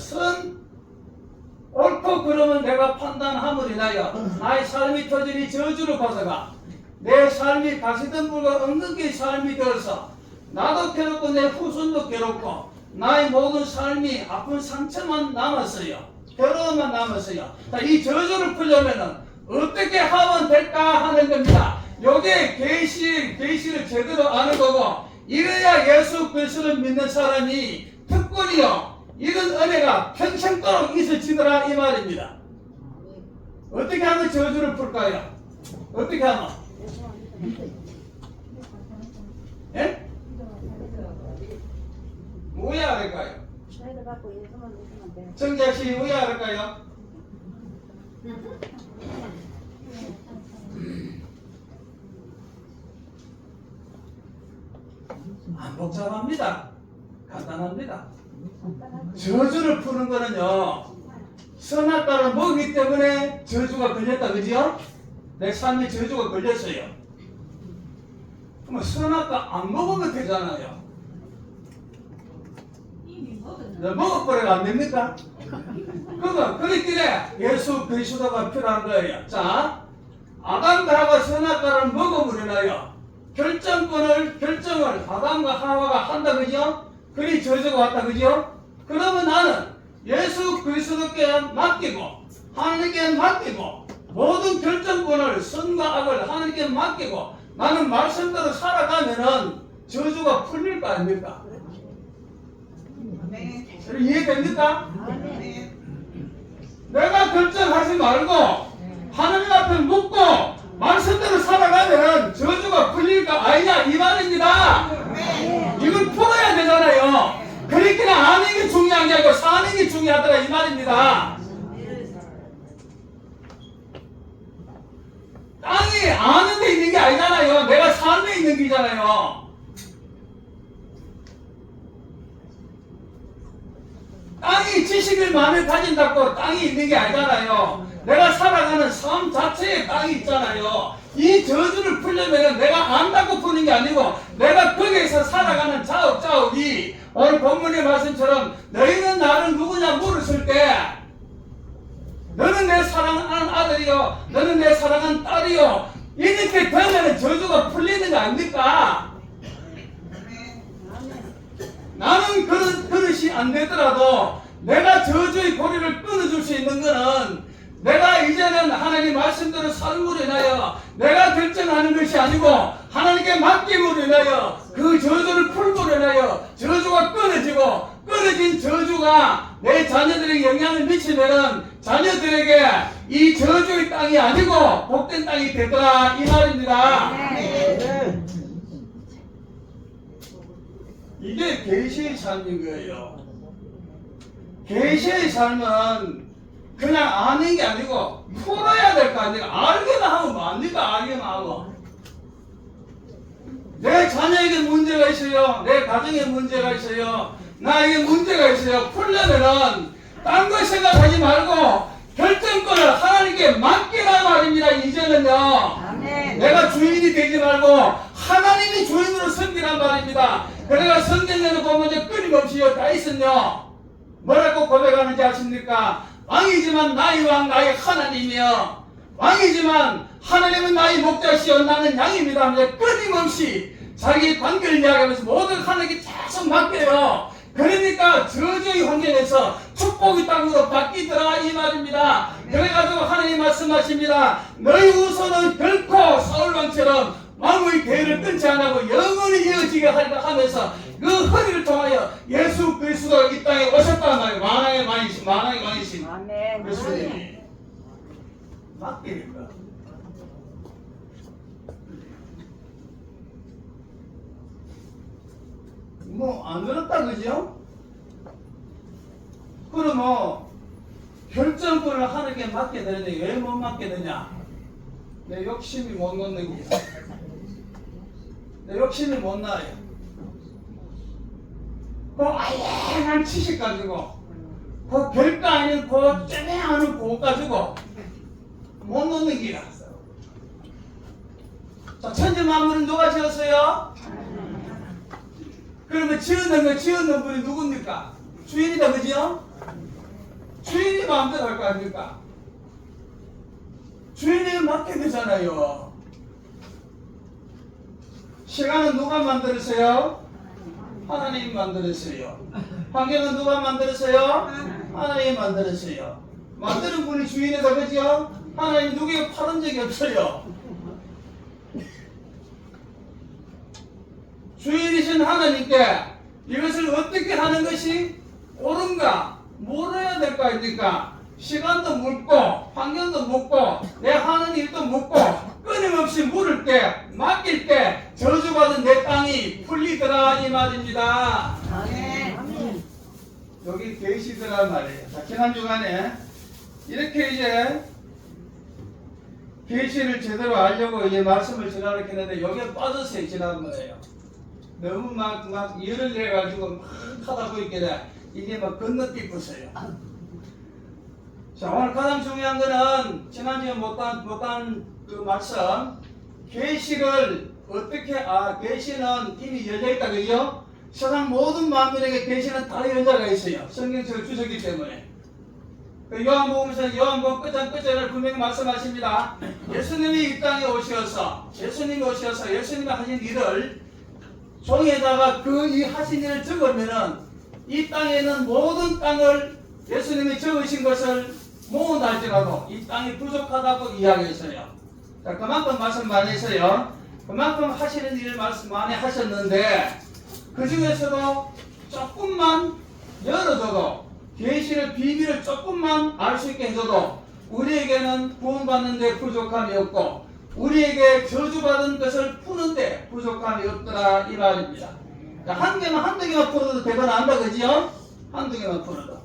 Speaker 1: 옳고 그름은 내가 판단함을 인하여 나의 삶이 터지니 저주로 벗어가 내 삶이 가시덤불과 엉겅퀴 삶이 되어서 나도 괴롭고 내 후손도 괴롭고 나의 모든 삶이 아픈 상처만 남았어요. 괴로움만 남았어요. 자, 이 저주를 풀려면은 어떻게 하면 될까 하는 겁니다. 요게 계시를 제대로 아는 거고, 이래야 예수 그리스도를 믿는 사람이 특권이요 이런 은혜가 평생도록 있어지더라 이 말입니다. 어떻게 하면 저주를 풀까요? 어떻게 하면? 예? 뭐야 할까요? 정자씨 뭐야 할까요? 안 복잡합니다. 간단합니다. 저주를 푸는 거는요, 선악과를 먹기 때문에 저주가 걸렸다, 그지요? 내 삶에 저주가 걸렸어요. 그러면 선악과 안 먹으면 되잖아요. 먹어버려가 안 됩니까? 그러면 그렇길래 예수 그리스도가 필요한 거예요. 자, 아담과 하와 선악과를 먹음으로 인하여 결정을 아담과 하와가 한다, 그죠? 그리 저주가 왔다, 그죠? 그러면 나는 예수 그리스도께 맡기고 하나님께 맡기고 모든 결정권을 선과 악을 하나님께 맡기고 나는 말씀대로 살아가면은 저주가 풀릴 거 아닙니까? 이해됩니까? 내가 결정하지 말고 하나님 앞에 묻고 말씀대로 살아가면 저주가 풀릴까 아니냐 이 말입니다. 이걸 풀어야 되잖아요. 그렇게는 아는 게 중요한 게 아니고 사는 게 중요하더라 이 말입니다. 땅이 아는 데 있는 게 아니잖아요. 내가 삶에 있는 게잖아요. 땅이 지식을 마음에 가진다고 땅이 있는 게 아니잖아요. 내가 살아가는 삶 자체에 땅이 있잖아요. 이 저주를 풀려면 내가 안다고 푸는 게 아니고 내가 거기에서 살아가는 자욱자욱이 오늘 본문의 말씀처럼 너희는 나를 누구냐 물었을 때 너는 내 사랑하는 아들이요 너는 내 사랑하는 딸이요 이렇게 되면 저주가 풀리는 거 아닙니까? 나는 그릇이 안 되더라도 내가 저주의 고리를 끊어줄 수 있는 거는 내가 이제는 하나님 말씀대로 삶으로 인하여 내가 결정하는 것이 아니고 하나님께 맡김으로 인하여 그 저주를 풀므로 인하여 저주가 끊어지고 끊어진 저주가 내 자녀들에게 영향을 미치면은 자녀들에게 이 저주의 땅이 아니고 복된 땅이 되더라 이 말입니다. 이게 계시의 삶인 거예요. 계시의 삶은 그냥 아는 게 아니고 풀어야 될 거 아니에요. 알기만 하면 뭐합니까? 알기만 하고. 내 자녀에게 문제가 있어요. 내 가정에 문제가 있어요. 나에게 문제가 있어요. 풀려면은 딴 거 생각하지 말고 결정권을 하나님께 맡기라 말입니다. 이제는요. 아멘. 내가 주인이 되지 말고 하나님이 주인으로 섬기란 말입니다. 그래가 성경에는 보면 이제 끊임없이요 다 있었요. 뭐라고 고백하는지 아십니까? 왕이지만 나의 왕 나의 하나님이여 왕이지만 하나님은 나의 목자시여 나는 양입니다 하면서 끊임없이 자기 관계를 이야기하면서 모든 하나님께 계속 맡겨요. 그러니까 저주의 환경에서 축복의 땅으로 바뀌더라 이 말입니다. 그래가지고 하나님 말씀하십니다. 너희 후손은 결코 사울왕처럼 왕의 대를 끊지 않고 영원히 이어지게 하면서 그 허리를 통하여 예수 그리스도가 이 땅에 오셨단 말이에요. 만왕의 왕이신
Speaker 2: 아멘.
Speaker 1: 예수님이 맡기니까. 뭐 안 들었다 그죠? 그러면 결정권을 하나님께 맡게 되는데 왜 못 맡게 되냐? 내 욕심이 못 넣는 거야. 내 욕심이 못 나요. 그 아예한 지식 가지고 그 별거 아닌 그 쩌매하는 그거 가지고 못 놓는 기라. 자, 천지 만물은 누가 지었어요? 그러면 지었는 분이 누굽니까? 주인이다, 그죠? 주인이 마음대로 할 거 아닙니까? 주인에게 맡게 되잖아요. 시간은 누가 만들었어요? 하나님이 만들었어요. 환경은 누가 만들었어요? 하나님이 만들었어요. 만드는 분이 주인이다, 그죠? 하나님 누구에게 팔은 적이 없어요. 주인이신 하나님께 이것을 어떻게 하는 것이 옳은가 물어야 될 거 아닙니까? 시간도 묻고 환경도 묻고 내 하는 일도 묻고 끊임없이 물을 때 맡길 때 저주받은 내 땅이 풀리더라 이 말입니다. 여기 계시더란 말이에요. 자, 지난 주간에 이렇게 이제 계시를 제대로 알려고 이제 말씀을 전하려고 했는데 여기에 빠져서 지난번에요. 너무 막 열을 내가지고 막 하다 보니까 이게 막 건너뛰고서요. 자, 오늘 가장 중요한 거는 지난주에 못한 그 말씀 계시를 어떻게 계시는 이미 열려 있다 그죠? 세상 모든 만민에게 계시는 다 여자가 있어요. 성경책을 주셨기 때문에. 요한복음에서 요한복음 끝장을 분명히 말씀하십니다. 예수님이 이 땅에 오셔서 예수님이 하신 일을 종이에다가 그 이 하신 일을 적으면은 이 땅에는 모든 땅을 예수님이 적으신 것을 모은할지라도 이 땅이 부족하다고 이야기했어요. 자, 그만큼 말씀 많이 했어요. 그만큼 하시는 일을 말씀 많이 하셨는데 그 중에서도 조금만 열어줘도 계시를 비밀을 조금만 알 수 있게 해줘도 우리에게는 구원받는 데 부족함이 없고 우리에게 저주받은 것을 푸는데 부족함이 없더라 이 말입니다. 한두 개만 풀어도 되거나 안다 그지요? 한두 개만 풀어도.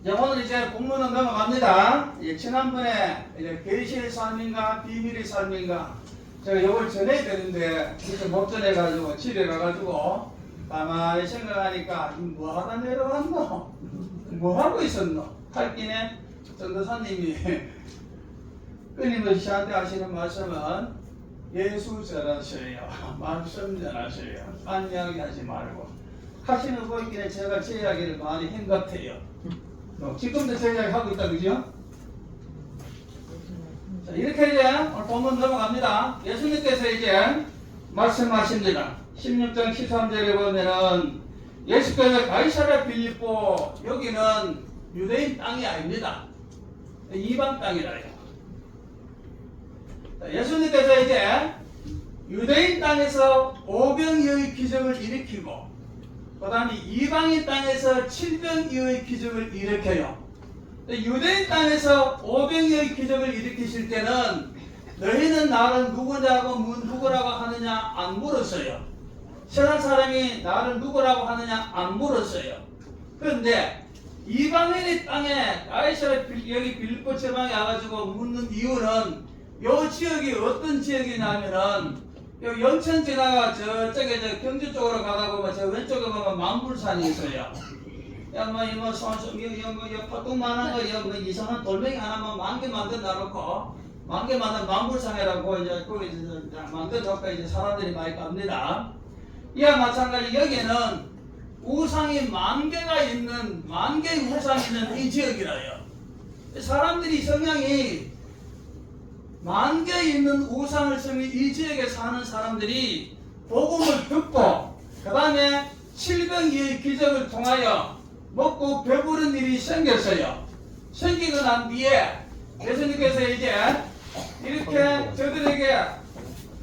Speaker 1: 자, 오늘 이제 본문은 넘어갑니다. 지난번에 이제 계시의 삶인가 비밀의 삶인가 제가 이걸 전해야 되는데 이제 못 전해가지고 집에 가가지고 가만히 생각하니까 뭐 하다 내려왔노? 뭐 하고 있었노? 할 끼네 전도사님이 끊임없이 저한테 하시는 말씀은 예수 전하셔요. 말씀 전하셔요. 딴 이야기 하지 말고 하시는 거 있기에 제가 제 이야기를 많이 한 것 같아요. 지금도 제 이야기 하고 있다 그죠? 자, 이렇게 이제 오늘 본문 넘어갑니다. 예수님께서 이제 말씀하십니다. 16장 13절에 보면은 예수께서 가이사랴 빌립보 여기는 유대인 땅이 아닙니다. 이방 땅이라요. 예수님께서 이제 유대인 땅에서 오병이어의 기적을 일으키고 그 다음에 이방인 땅에서 칠병이어의 기적을 일으켜요. 유대인 땅에서 오병이어의 기적을 일으키실 때는 너희는 나를 누구냐고 누구라고 하느냐 안 물었어요. 세상 사람이 나를 누구라고 하느냐 안 물었어요. 그런데 이방인의 땅에 가이사랴 여기 빌립보 지방에 와가지고 묻는 이유는 요 지역이 어떤 지역이냐면은 요 영천 지나가 저쪽에 저 경주 쪽으로 가다 보면 저 왼쪽에 보면 만불산이 있어요. 뭐 파동만한 거 뭐 이상한 돌멩이 하나만 만개 만들어 놓고 만개 만든 만불산이라고 이제 거기 이제 만들어 놓고 이제 사람들이 많이 갑니다. 이와 마찬가지 여기는 우상이 만개가 있는 만개의 우상이 있는 이 지역이라요. 사람들이 성향이 만개 있는 우상을 섬긴 이 지역에 사는 사람들이 복음을 듣고 그 다음에 칠병이의 기적을 통하여 먹고 배부른 일이 생겼어요. 생기고 난 뒤에 예수님께서 이제 이렇게 저들에게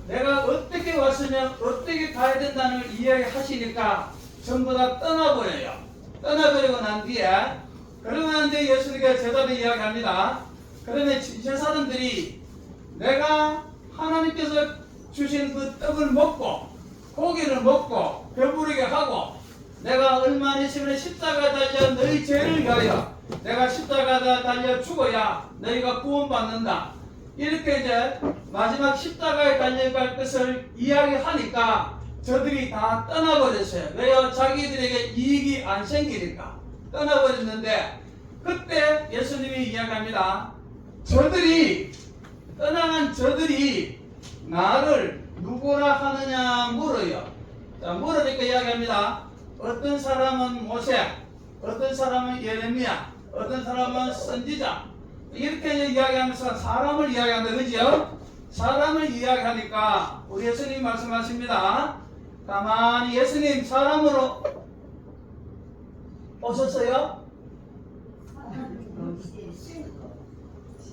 Speaker 1: 내가 어떻게 왔으면 어떻게 가야 된다는 걸 이야기하시니까 전부 다 떠나버려요. 떠나버리고 난 뒤에 그러고 난 뒤에 예수님께서 제자들 이야기합니다. 그러면 저 사람들이 내가 하나님께서 주신 그 떡을 먹고 고기를 먹고 배부르게 하고 내가 얼마 있으면 십자가 달려 너희 죄를 위하여 내가 십자가 달려 죽어야 너희가 구원받는다. 이렇게 이제 마지막 십자가에 달려갈 것을 이야기하니까 저들이 다 떠나버렸어요. 왜요? 자기들에게 이익이 안 생기니까 떠나버렸는데 그때 예수님이 이야기합니다. 저들이 떠나간 저들이 나를 누구라 하느냐 물어요. 자, 물으니까 이야기합니다. 어떤 사람은 모세, 어떤 사람은 예레미야, 어떤 사람은 선지자. 이렇게 이야기하면서 사람을 이야기한다. 그죠? 사람을 이야기하니까 우리 예수님이 말씀하십니다. 가만히 예수님 사람으로 오셨어요?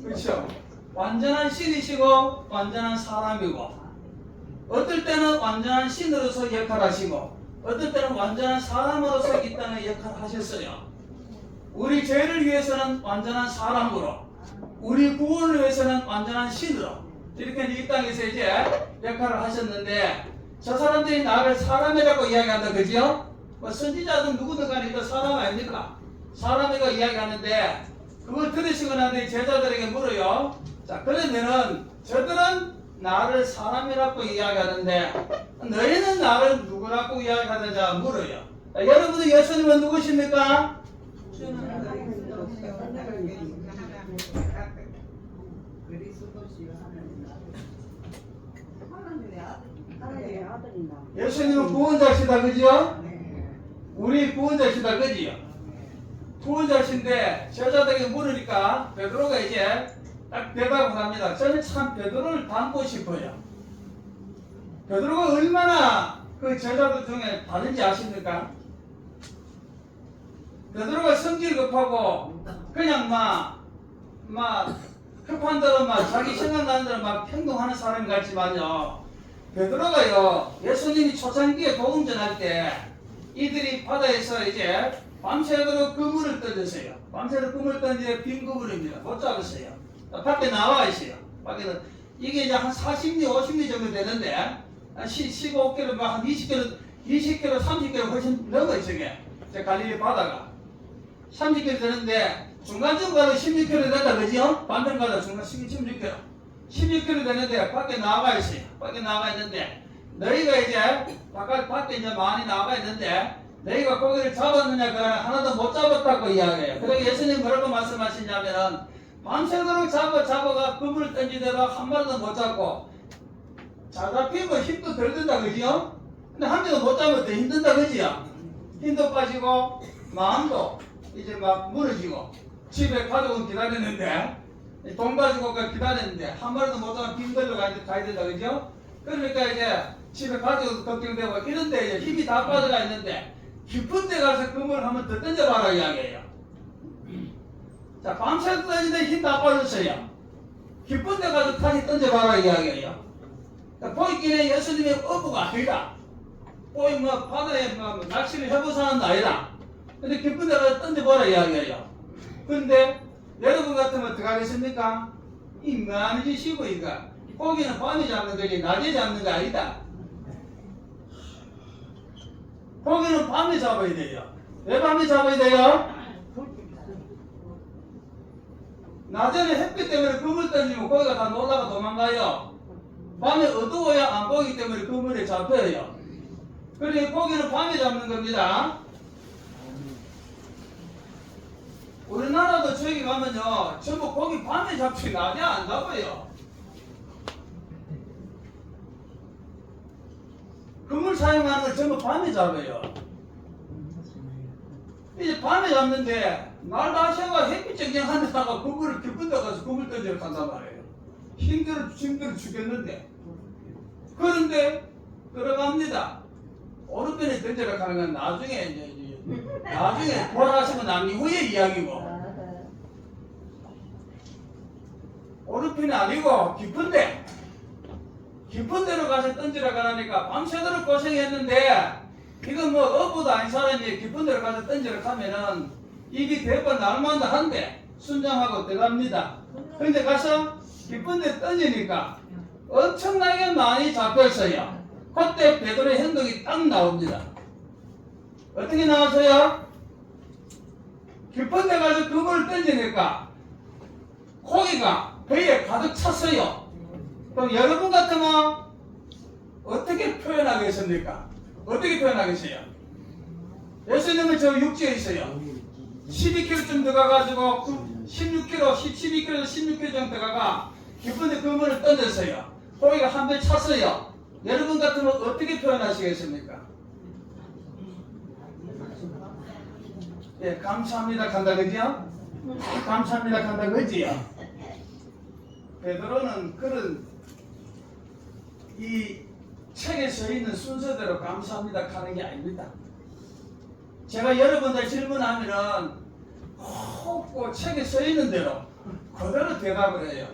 Speaker 1: 그렇죠. 완전한 신이시고 완전한 사람이고, 어떨 때는 완전한 신으로서 역할하시고 어떨 때는 완전한 사람으로서 이 땅에 역할하셨어요. 우리 죄를 위해서는 완전한 사람으로, 우리 구원을 위해서는 완전한 신으로 이렇게 이 땅에서 이제 역할을 하셨는데, 저 사람들이 나를 사람이라고 이야기한다. 그죠? 뭐 선지자든 누구든 간에 그 사람 아닙니까? 사람이라고 이야기하는데, 그걸 들으시고 난 뒤에 제자들에게 물어요. 자, 그러면은 저들은 나를 사람이라고 이야기하는데 너희는 나를 누구라고 이야기하느냐 물어요. 자, 여러분들 예수님은 누구십니까? 예수님은 구원자시다. 그죠? 우리 구원자시다. 그지요? 구원자신데 제자들에게 물으니까 베드로가 이제 딱 대답을 합니다. 저는 참 베드로를 닮고 싶어요. 베드로가 얼마나 그 제자들 중에 다른지 아십니까? 베드로가 성질 급하고 그냥 막 급한 대로 막 자기 생각나는 대로 막 행동하는 사람 같지만요, 베드로가요 예수님이 초창기에 복음 전할 때 이들이 바다에서 이제 밤새도록 그물을 던졌어요. 밤새도록 그물을 던지에 빈 그물입니다. 못 잡았어요. 밖에 나와 있어요. 밖에는 이게 이제 한 40리, 50리 정도 되는데 한 15km, 한 20km, 30km 훨씬 넘어요. 저게 갈릴리 바다가 30km 되는데 중간쯤 가도 16km 된다. 그죠? 반대로 가다 중간 16km 16km 되는데 밖에 나가 있어요. 밖에 나가 있는데 너희가 이제 밖에 이제 많이 나가 있는데 너희가 고기를 잡았느냐? 그러나 하나도 못 잡았다고 이야기해요. 그러니까 예수님 뭐라고 말씀하시냐면은 밤새도록 잡아가 그물을 던지더라도 한 마리도 못 잡고, 잘 잡히면 힘도 덜 든다. 그지요? 근데 한 개도 못 잡으면 더 힘든다. 그지요? 힘도 빠지고 마음도 이제 막 무너지고, 집에 가족은 기다렸는데 돈 가지고 기다렸는데 한 마리도 못 잡으면 힘들러 가야 된다. 그죠? 그러니까 이제 집에 가족도 걱정되고 이런데 이제 힘이 다 빠져가 있는데 깊은 데 가서 그물을 한번 더 던져봐라 이야기예요. 자, 밤새도 던지는데 힘 다 빠졌어요. 깊은 데 가서 다시 던져봐라 이야기예요. 보이길래 예수님의 어부가 아니다. 보이 뭐 바다에 뭐 낚시를 해본 사람도 아니다. 근데 깊은 데 가서 던져봐라 이야기예요. 근데 여러분 같으면 어떻게 하겠습니까? 이 많은 짓이고 이거. 고기는 밤에 잡는 거지 낮에 잡는 거 아니다. 고기는 밤에 잡아야 돼요. 왜 밤에 잡아야 돼요? 낮에는 햇빛 때문에 그물 던지면 고기가 다 놀다가 도망가요. 밤에 어두워야 안 보이기 때문에 그물에 잡혀요. 그러니 고기는 밤에 잡는 겁니다. 우리나라도 저기 가면요 전부 고기 밤에 잡지 낮에 안 잡아요. 그물 사용하는 걸 전부 밤에 잡아요. 이제 밤에 잡는데 날 다시가 햇빛 쨍쨍한 데다가 그물을 깊은 데 가서 그물 던지러 간단 말이에요. 힘들어 죽겠는데. 그런데 들어갑니다. 오른편에 던지러 가는 건 나중에 부활하시고 난 이후의 이야기고, 오른편이 아니고 깊은 데로 가서 던지러 가라니까 밤새도록 고생했는데, 이건 뭐 어부도 아닌 사람이 깊은 데로 가서 던지러 가면은 입이 대번 날만도 한데 순정하고 들어갑니다. 근데 가서 깊은 데 던지니까 엄청나게 많이 잡혔어요. 그때 베드로의 행동이 딱 나옵니다. 어떻게 나왔어요? 깊은 데 가서 그물을 던지니까 고기가 배에 가득 찼어요. 그럼 여러분 같으면 어떻게 표현하겠습니까? 어떻게 표현하겠어요? 예수님은 저 육지에 있어요. 12km쯤 들어가가지고 16kg, 12kg, 16kg 정도 가가 기쁜데 그 문을 던졌어요. 고기가 한 배 찼어요. 여러분 같으면 어떻게 표현하시겠습니까? 예, 감사합니다 간다 그지요? 감사합니다 간다 그지요? 베드로는 그런 이 책에 써 있는 순서대로 감사합니다 하는 게 아닙니다. 제가 여러분들 질문하면은 꼭 책에 써 있는 대로 그대로 대답을 해요.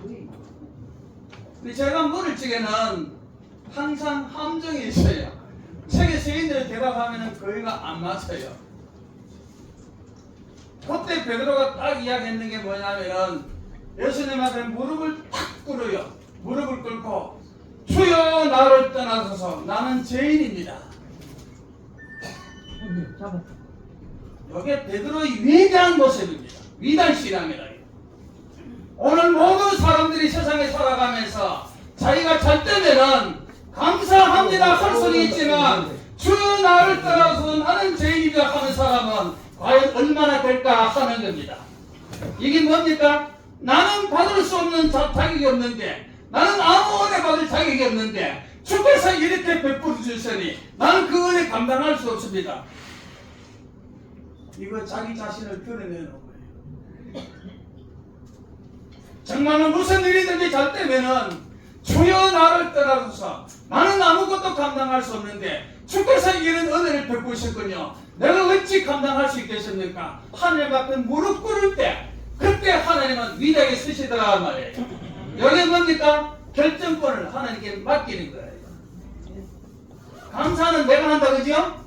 Speaker 1: 근데 제가 물을 적에는 항상 함정이 있어요. 책에 써 있는 대로 대답하면은 거의가 안 맞아요. 그때 베드로가 딱 이야기했는 게 뭐냐면은 예수님 앞에 무릎을 탁 꿇어요. 무릎을 꿇고 주여 나를 떠나소서 나는 죄인입니다. 이게 베드로의 위대한 모습입니다. 위대한 신앙이다. 오늘 모든 사람들이 세상에 살아가면서 자기가 잘 때면은 감사합니다 할 수는 있지만 주여 나를 떠나서 나는 죄인이다 하는 사람은 과연 얼마나 될까 하는 겁니다. 이게 뭡니까? 나는 받을 수 없는 자격이 없는데 나는 아무 은혜 받을 자격이 없는데 주께서 이렇게 베풀어 주시니 나는 그 은혜 감당할 수 없습니다. 이거 자기 자신을 드러내는 거예요. 정말로 무슨 일이든지 잘 때면은 주여 나를 떠나소서 나는 아무것도 감당할 수 없는데 주께서 이런 은혜를 베푸셨군요. 내가 어찌 감당할 수 있겠습니까? 하늘 앞에 무릎 꿇을 때 그때 하나님은 위대하게 쓰시더라 말이에요. 여기 뭡니까? 결정권을 하나님께 맡기는 거예요. 감사는 내가 한다 그죠?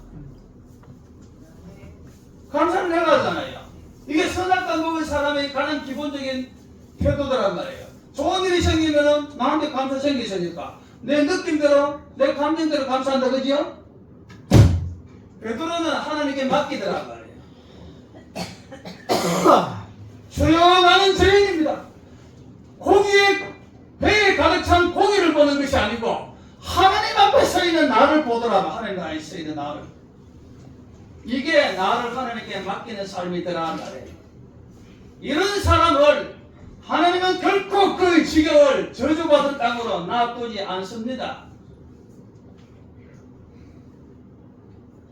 Speaker 1: 감사는 내가 하잖아요. 이게 선악과 먹은 사람의 가장 기본적인 태도더란 말이에요. 좋은 일이 생기면은 나한테 감사 생기시니까 내 느낌대로 내 감정대로 감사한다 그죠? 베드로는 하나님께 맡기더란 말이에요. 주여 나는 죄인입니다. 배에 가득 찬 고기를 보는 것이 아니고 하나님 앞에 서 있는 나를 보더라. 하나님 앞에 서 있는 나를. 이게 나를 하나님께 맡기는 삶이더라 말이에요. 이런 사람을 하나님은 결코 그 지경을 저주받은 땅으로 놔두지 않습니다.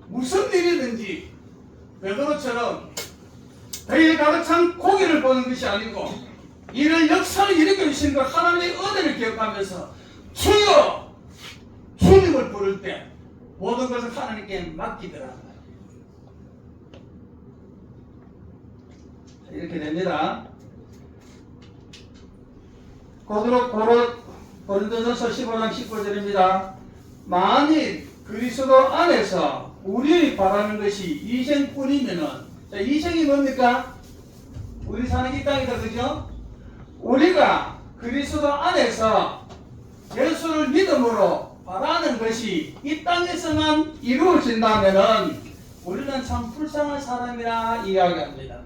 Speaker 1: 무슨 일이든지 베드로처럼 배에 가득 찬 고기를 보는 것이 아니고 이를 역사를 일으켜 주신 그 하나님의 은혜를 기억하면서 주여 주님을 부를 때 모든 것을 하나님께 맡기더라. 이렇게 됩니다. 고린도전서 15장 19절입니다. 만일 그리스도 안에서 우리 바라는 것이 이생뿐이면은, 자, 이생이 뭡니까? 우리 사는 이 땅이다, 그죠? 우리가 그리스도 안에서 예수를 믿음으로 바라는 것이 이 땅에서만 이루어진다면은 우리는 참 불쌍한 사람이라 이야기합니다.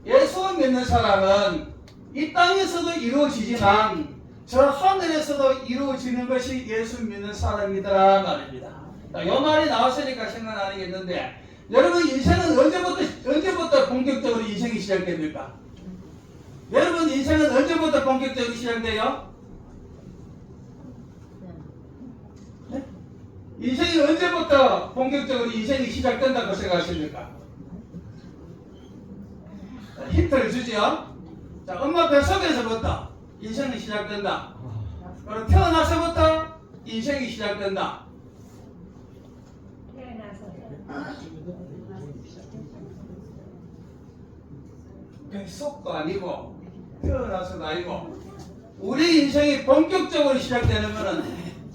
Speaker 1: 예수 믿는 사람은 이 땅에서도 이루어지지만 저 하늘에서도 이루어지는 것이 예수 믿는 사람이더라 말입니다. 이 말이 나왔으니까 생각나는 게 있는데, 여러분 인생은 언제부터 본격적으로 인생이 시작됩니까? 여러분 인생은 언제부터 본격적으로 시작돼요? 네? 인생이 언제부터 본격적으로 인생이 시작된다고 생각하십니까? 힌트를 주지요. 자, 엄마 뱃속에서부터 인생이 시작된다. 그리고 태어나서부터 인생이 시작된다. 뱃속도 아니고 태어나서도 아니고 우리 인생이 본격적으로 시작되는 것은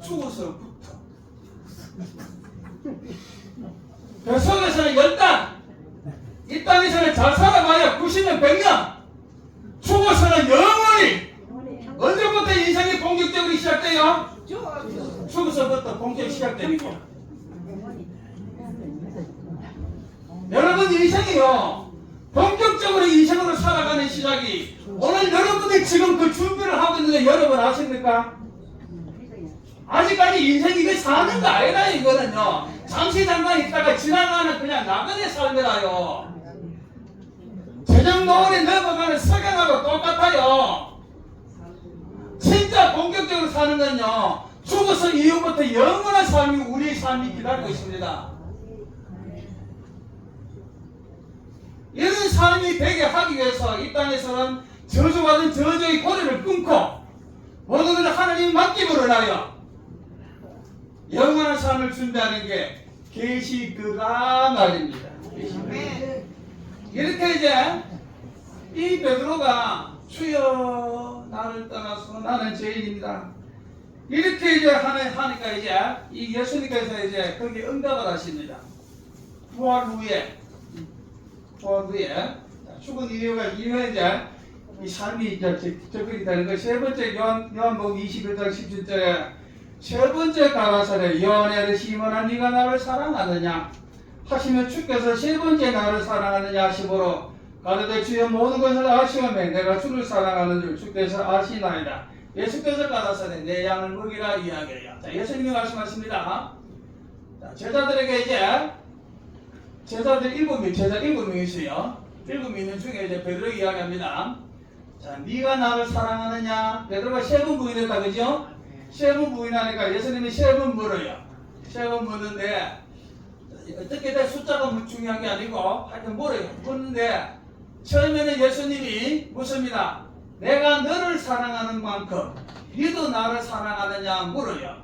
Speaker 1: 죽어서부터. 뱃속에서는 10단, 이 땅에서는 잘 살아봐야 90년 100년, 죽어서는 영원히. 언제부터 인생이 본격적으로 시작돼요? 죽어서부터 본격 시작되니까. 여러분 인생이요, 본격적으로 인생으로 살아가는 시작이 오늘 여러분이 지금 그 준비를 하고 있는데 여러분 아십니까? 아직까지 인생이 이게 사는 거 아니다. 이거는요, 잠시 잠깐 있다가 지나가는 그냥 나그네 삶이라요. 저녁 노을에 넘어가는 석양하고 똑같아요. 진짜 본격적으로 사는 건요, 죽어서 이후부터 영원한 삶이 우리의 삶이 기다리고 있습니다. 이런 삶이 되게 하기 위해서 이 땅에서는 저주받은 저주의 고리를 끊고 모든 것을 하나님이 맡김으로 인하여 영원한 삶을 준비하는 게 계시그가 말입니다. 이렇게 이제 이 베드로가 주여 나를 떠나서 나는 죄인입니다. 이렇게 이제 하니까 이제 이 예수님께서 이제 거기에 응답을 하십니다. 부활 후에 죽은 이후에 이제 이 삶이 이제 접근이 되는 거. 세 번째 요한복음 21장 17절에 세 번째 가라사대 요한의 시몬아 네가 나를 사랑하느냐 하시며 주께서 세 번째 나를 사랑하느냐 하시므로 가로되 주여 모든 것을 아시오매 내가 주를 사랑하는 줄 주께서 아시나이다. 예수께서 가라사대 내 양을 먹이라 이야기해요. 자, 예수님이 말씀하십니다. 자, 제자들에게 이제 제자들 제자 7명 있어요. 7명 있는 중에 이제 베드로가 이야기합니다. 자, 네가 나를 사랑하느냐? 베드로가 3번 부인했다, 그죠? 3번 부인하니까 예수님이 3번 물어요. 3번 묻는데 어떻게 돼? 숫자가 중요한 게 아니고 하여튼 물어요. 묻는데 처음에는 예수님이 묻습니다. 내가 너를 사랑하는 만큼 너도 나를 사랑하느냐 물어요.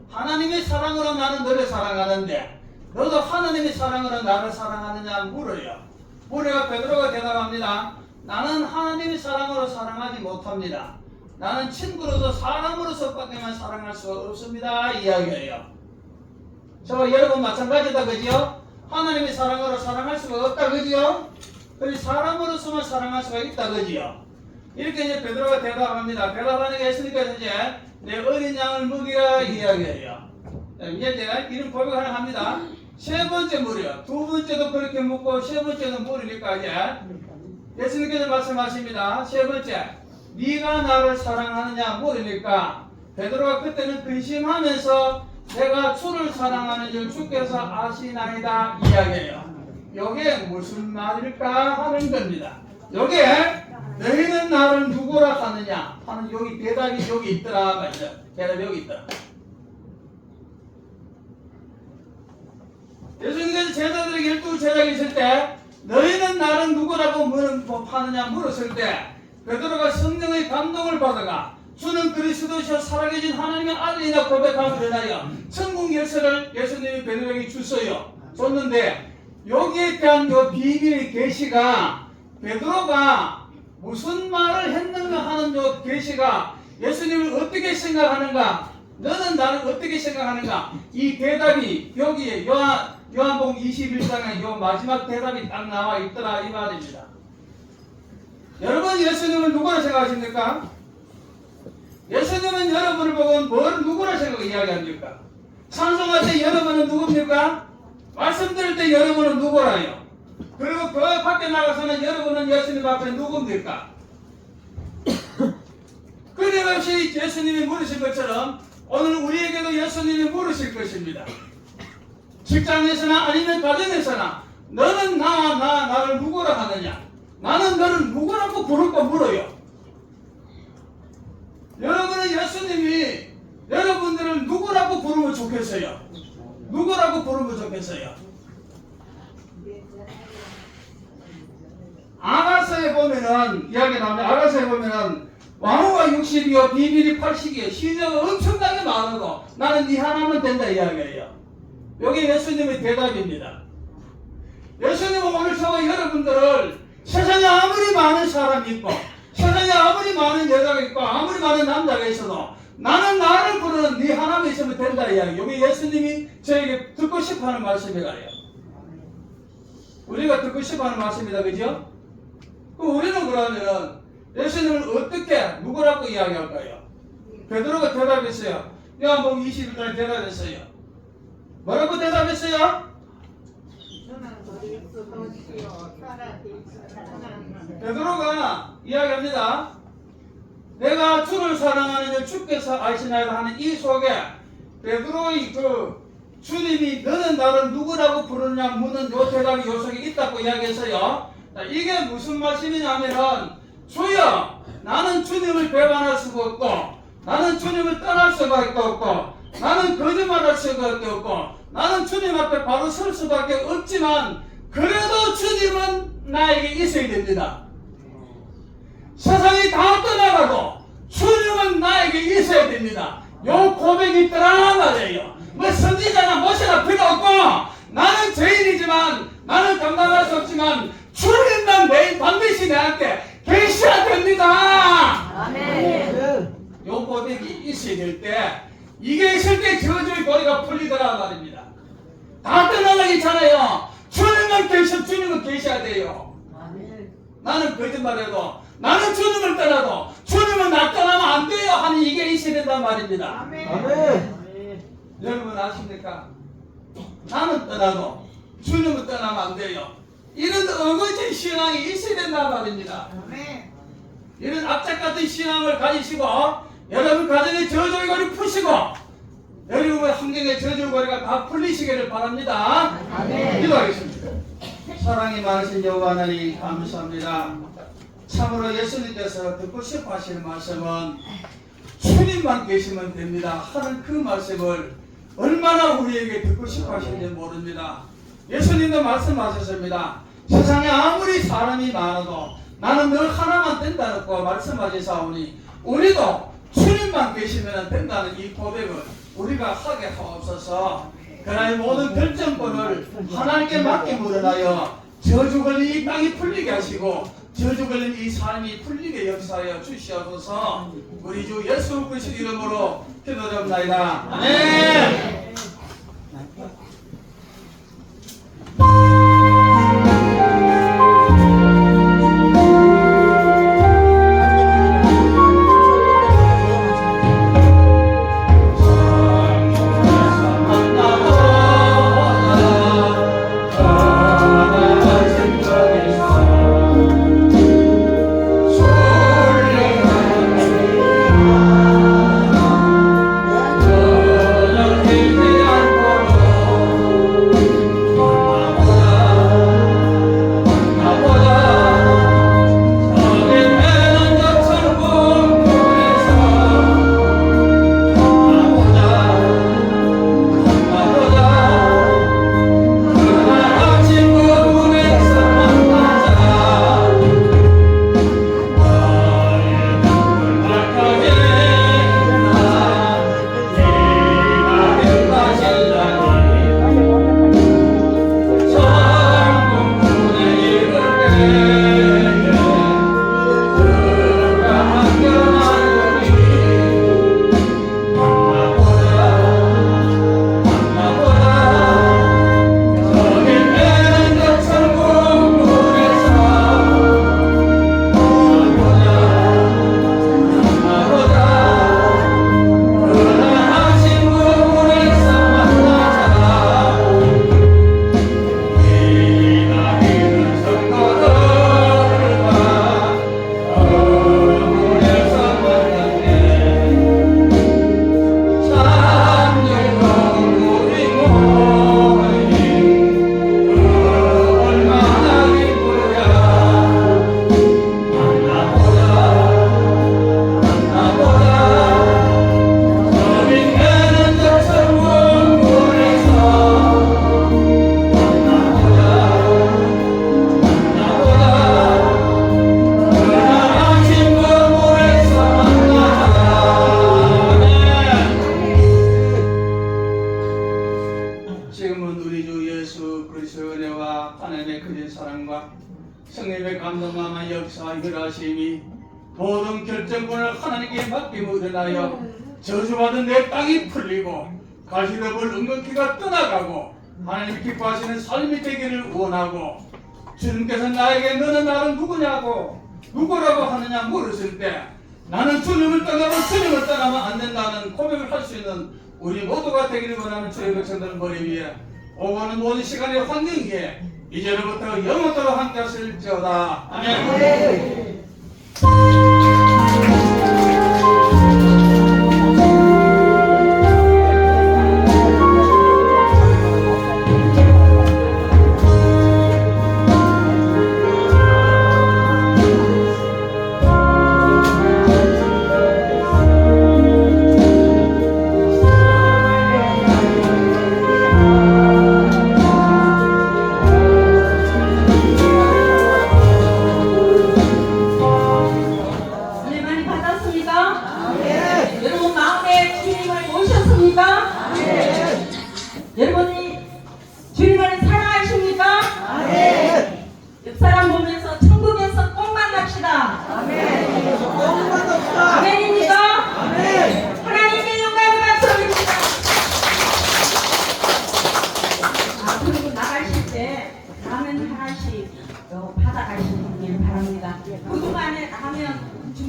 Speaker 1: 하나님의 사랑으로 나는 너를 사랑하는데 너도 하나님의 사랑으로 나를 사랑하느냐 물어요. 물어가 베드로가 대답합니다. 나는 하나님의 사랑으로 사랑하지 못합니다. 나는 친구로서 사람으로서밖에만 사랑할 수가 없습니다. 이야기해요. 저와 여러분 마찬가지다, 그죠? 하나님의 사랑으로 사랑할 수가 없다, 그죠? 그리고 사람으로서만 사랑할 수가 있다, 그죠? 이렇게 이제 베드로가 대답합니다. 대답하니까 예수님께서 이제 내 어린 양을 먹이라 이야기해요. 이제 이런 고백을 하나 합니다. 세 번째 물이요. 두 번째도 그렇게 묻고 세 번째도 물이니까 이제 예수님께서 말씀하십니다. 세 번째, 네가 나를 사랑하느냐 물으니까 베드로가 그때는 근심하면서 내가 주를 사랑하는 줄 주께서 아시나이다 이야기해요. 이게 무슨 말일까 하는 겁니다. 이게 너희는 나를 누구라 하느냐 하는 여기 대답이 여기 있더라 말이죠. 대답이 여기 있더라. 예수님께서 제자들에게 12 제자가 있을 때 너희는 나를 누구라고 하느냐 물었을 때 베드로가 성령의 감동을 받아가 주는 그리스도시여 살아계신 하나님의 아들이라 고백함으로 인하여 천국 열쇠를 예수님이 베드로에게 줬는데 여기에 대한 요 비밀의 계시가 베드로가 무슨 말을 했는가 하는 요 계시가 예수님을 어떻게 생각하는가 너는 나를 어떻게 생각하는가 이 대답이 여기에 요한복음 21장에 요 마지막 대답이 딱 나와 있더라 이 말입니다. 여러분 예수님은 누구라 생각하십니까? 예수님은 여러분을 보고 뭘 누구라 생각 이야기합니까? 찬송할 때 여러분은 누굽니까? 말씀 들을 때 여러분은 누구라요? 그리고 그 밖에 나가서는 여러분은 예수님 앞에 누굽니까? 끊임없이 예수님이 물으신 것처럼 오늘 우리에게도 예수님이 물으실 것입니다. 직장에서나 아니면 가정에서나 너는 나를 누구라 하느냐? 나는 너를 누구라고 부를까 물어요. 여러분은 예수님이 여러분들을 누구라고 부르면 좋겠어요? 누구라고 부르면 좋겠어요? 아가서에 보면은 이야기 나오는데 아가서에 보면은 왕후가 60이요 비밀이 80이요 시녀가 엄청나게 많아도 나는 네 하나면 된다 이야기예요. 여기 예수님의 대답입니다. 예수님은 오늘 저와 여러분들을 세상에 아무리 많은 사람이 있고 세상에 아무리 많은 여자가 있고 아무리 많은 남자가 있어도 나는 나를 부르는 네 하나만 있으면 된다 이야기. 여기 예수님이 저에게 듣고 싶어하는 말씀이라요. 우리가 듣고 싶어하는 말씀이다, 그죠? 우리는 그러면 예수님을 어떻게 누구라고 이야기할까요? 베드로가 대답했어요. 요한복음 21장에 대답했어요. 뭐라고 대답했어요? 베드로가 이야기합니다. 내가 주를 사랑하는 줄 주께서 아시나이다 하는 이 속에 베드로의 주님이 너는 나를 누구라고 부르느냐 묻는 요 대답이 요 속에 있다고 이야기해서요. 자, 이게 무슨 말씀이냐면은 주여 나는 주님을 배반할 수가 없고 나는 주님을 떠날 수밖에 없고 나는 거짓말할 수밖에 없고 나는 주님 앞에 바로 설 수밖에 없지만 그래도 주님은 나에게 있어야 됩니다. 세상이 다 떠나가도 주님은 나에게 있어야 됩니다. 요 고백이 있더라 말이에요. 뭐 선지자나 모세나 필요 없고 나는 죄인이지만 나는 감당할 수 없지만 주님만 매일 반드시 내한테 계셔야 됩니다.
Speaker 2: 아멘.
Speaker 1: 요 고백이 있어야 될 때 이게 있을 때 저주의 고리가 풀리더라 말입니다. 다 떠나가기 전에요. 주님은 계셔야 돼요. 나는 거짓말해도 나는 주님을 떠나도 주님은 나 떠나면 안 돼요 하는 이게 있어야 된단 말입니다.
Speaker 2: 아멘.
Speaker 1: 여러분 아십니까? 나는 떠나도 주님은 떠나면 안 돼요. 이런 어거지 신앙이 있어야 된단 말입니다.
Speaker 2: 아멘.
Speaker 1: 이런 악착 같은 신앙을 가지시고 여러분 가정의 저주의 고리 푸시고 여러분의 환경의 저주의 고리가 다 풀리시기를 바랍니다.
Speaker 2: 아멘.
Speaker 1: 기도하겠습니다. 사랑이 많으신 여호와 하나님 감사합니다. 참으로 예수님께서 듣고 싶어 하시는 말씀은 주님만 계시면 됩니다 하는 그 말씀을 얼마나 우리에게 듣고 싶어 하시는지 모릅니다. 예수님도 말씀하셨습니다. 세상에 아무리 사람이 많아도 나는 늘 하나만 된다고 말씀하시사오니 우리도 주님만 계시면 된다는 이 고백을 우리가 하게 하옵소서. 그러나 모든 결정권을 하나님께 맡김으로 하여 저주 걸린 이 땅이 풀리게 하시고 저주 걸린 이 삶이 풀리게 역사하여 주시옵소서. 우리 주 예수 그리스도 이름으로 기도드립니다. 아멘. 지금은 우리 주 예수 그리스도의 은혜와 하나님의 크신 사랑과 성령의 감동함과 역사와 일하심이 모든 결정권을 하나님께 맡김으로 인하여 저주받은 내 땅이 풀리고 가시덤불 은근키가 떠나가고 하나님 기뻐하시는 삶이 되기를 원하고 주님께서 나에게 너는 나를 누구냐고 누구라고 하느냐 물었을 때 나는 주님을 떠나고 주님을 떠나면 안 된다는 고백을 할 수 있는 우리 모두가 되기를 원하는 주의 백성들 머리 위에 오고는 모든 시간의 환경기에 이제로부터 영원토록 함께 하실지어다. 아멘.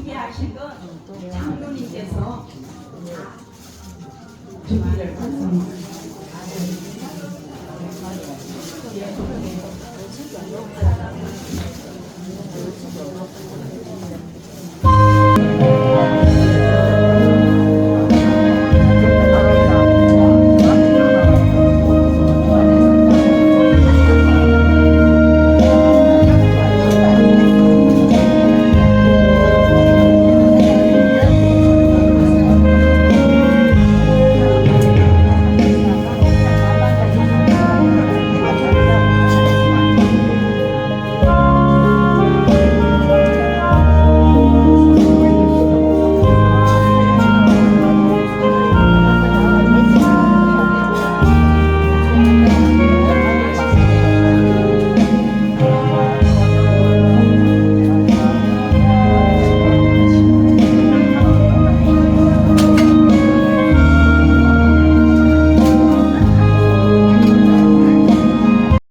Speaker 3: 준비하실 건 장로님께서 준비를 했습니다. 예.